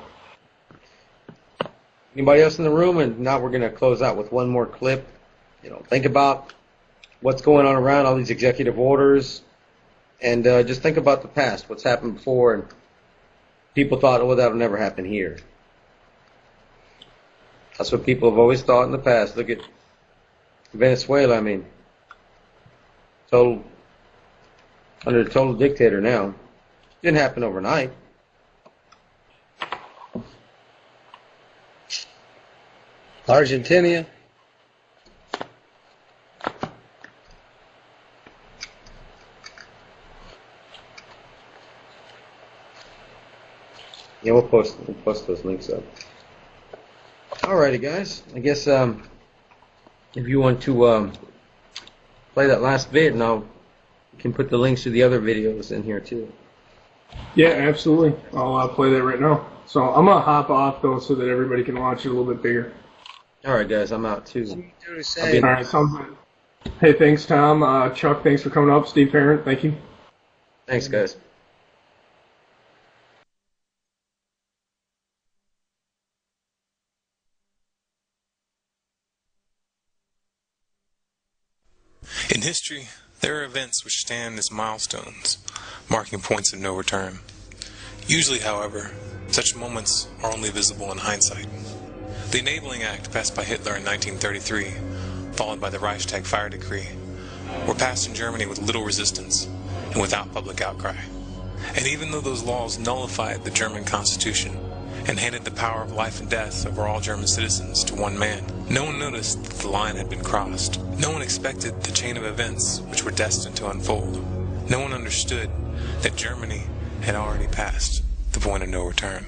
Anybody else in the room? And now we're going to close out with one more clip. You know, think about what's going on around all these executive orders, and just think about the past, what's happened before, and people thought, oh, that'll never happen here. That's what people have always thought in the past. Look at Venezuela, I mean, under a total dictator now. Didn't happen overnight. Argentina. Yeah, we'll post those links up. Alrighty, guys. I guess if you want to play that last vid, and you can put the links to the other videos in here too. Yeah, absolutely. I'll play that right now. So I'm gonna hop off though, so that everybody can watch it a little bit bigger. All right, guys. I'm out too. All right, sounds good. Hey, thanks, Tom. Chuck, thanks for coming up. Steve Parent, thank you. Thanks, guys. In history, there are events which stand as milestones, marking points of no return. Usually, however, such moments are only visible in hindsight. The Enabling Act passed by Hitler in 1933, followed by the Reichstag Fire Decree, were passed in Germany with little resistance and without public outcry. And even though those laws nullified the German Constitution and handed the power of life and death over all German citizens to one man, no one noticed that the line had been crossed. No one expected the chain of events which were destined to unfold. No one understood that Germany had already passed the point of no return.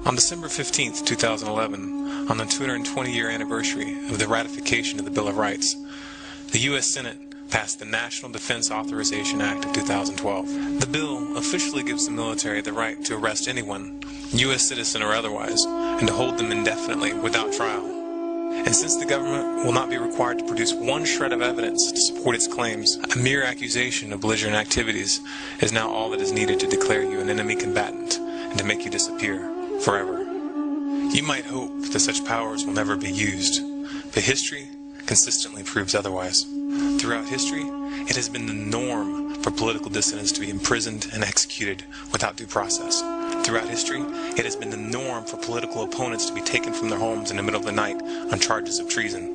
On December 15th, 2011, on the 220-year anniversary of the ratification of the Bill of Rights, the U.S. Senate passed the National Defense Authorization Act of 2012. The bill officially gives the military the right to arrest anyone, U.S. citizen or otherwise, and to hold them indefinitely without trial. And since the government will not be required to produce one shred of evidence to support its claims, a mere accusation of belligerent activities is now all that is needed to declare you an enemy combatant and to make you disappear forever. You might hope that such powers will never be used, but history consistently proves otherwise. Throughout history, it has been the norm for political dissidents to be imprisoned and executed without due process. Throughout history, it has been the norm for political opponents to be taken from their homes in the middle of the night on charges of treason.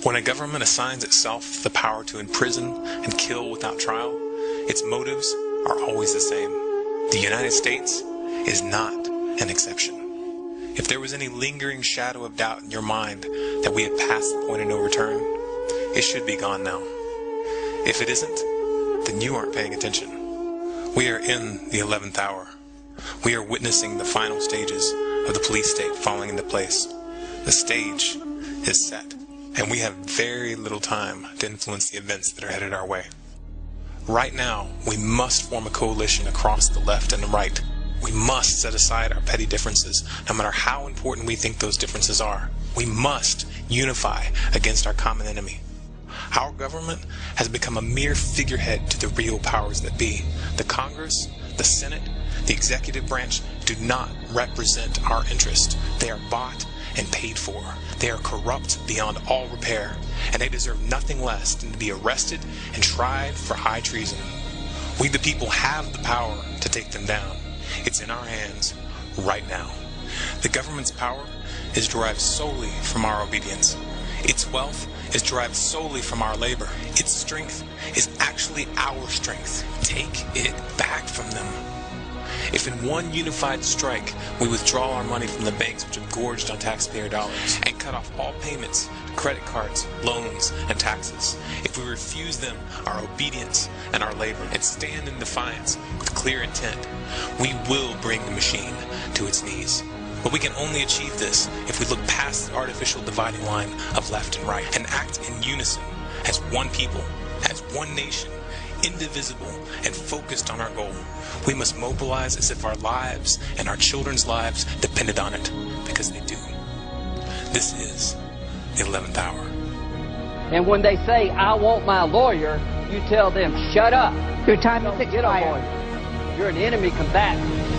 When a government assigns itself the power to imprison and kill without trial, its motives are always the same. The United States is not an exception. If there was any lingering shadow of doubt in your mind that we have passed the point of no return, it should be gone now. If it isn't, then you aren't paying attention. We are in the 11th hour. We are witnessing the final stages of the police state falling into place. The stage is set, and we have very little time to influence the events that are headed our way. Right now, we must form a coalition across the left and the right. We must set aside our petty differences, no matter how important we think those differences are. We must unify against our common enemy. Our government has become a mere figurehead to the real powers that be. The Congress, the Senate, the executive branch do not represent our interest. They are bought and paid for. They are corrupt beyond all repair, and they deserve nothing less than to be arrested and tried for high treason. We the people have the power to take them down. It's in our hands right now. The government's power is derived solely from our obedience. Its wealth is derived solely from our labor. Its strength is actually our strength. Take it back from them. If in one unified strike we withdraw our money from the banks which have gorged on taxpayer dollars and cut off all payments, credit cards, loans, and taxes, if we refuse them our obedience and our labor and stand in defiance with clear intent, we will bring the machine to its knees. But we can only achieve this if we look past the artificial dividing line of left and right and act in unison as one people, as one nation, indivisible and focused on our goal. We must mobilize as if our lives and our children's lives depended on it, because they do. This is the 11th hour. And when they say, I want my lawyer, you tell them, shut up. Your time has expired. You're an enemy combatant.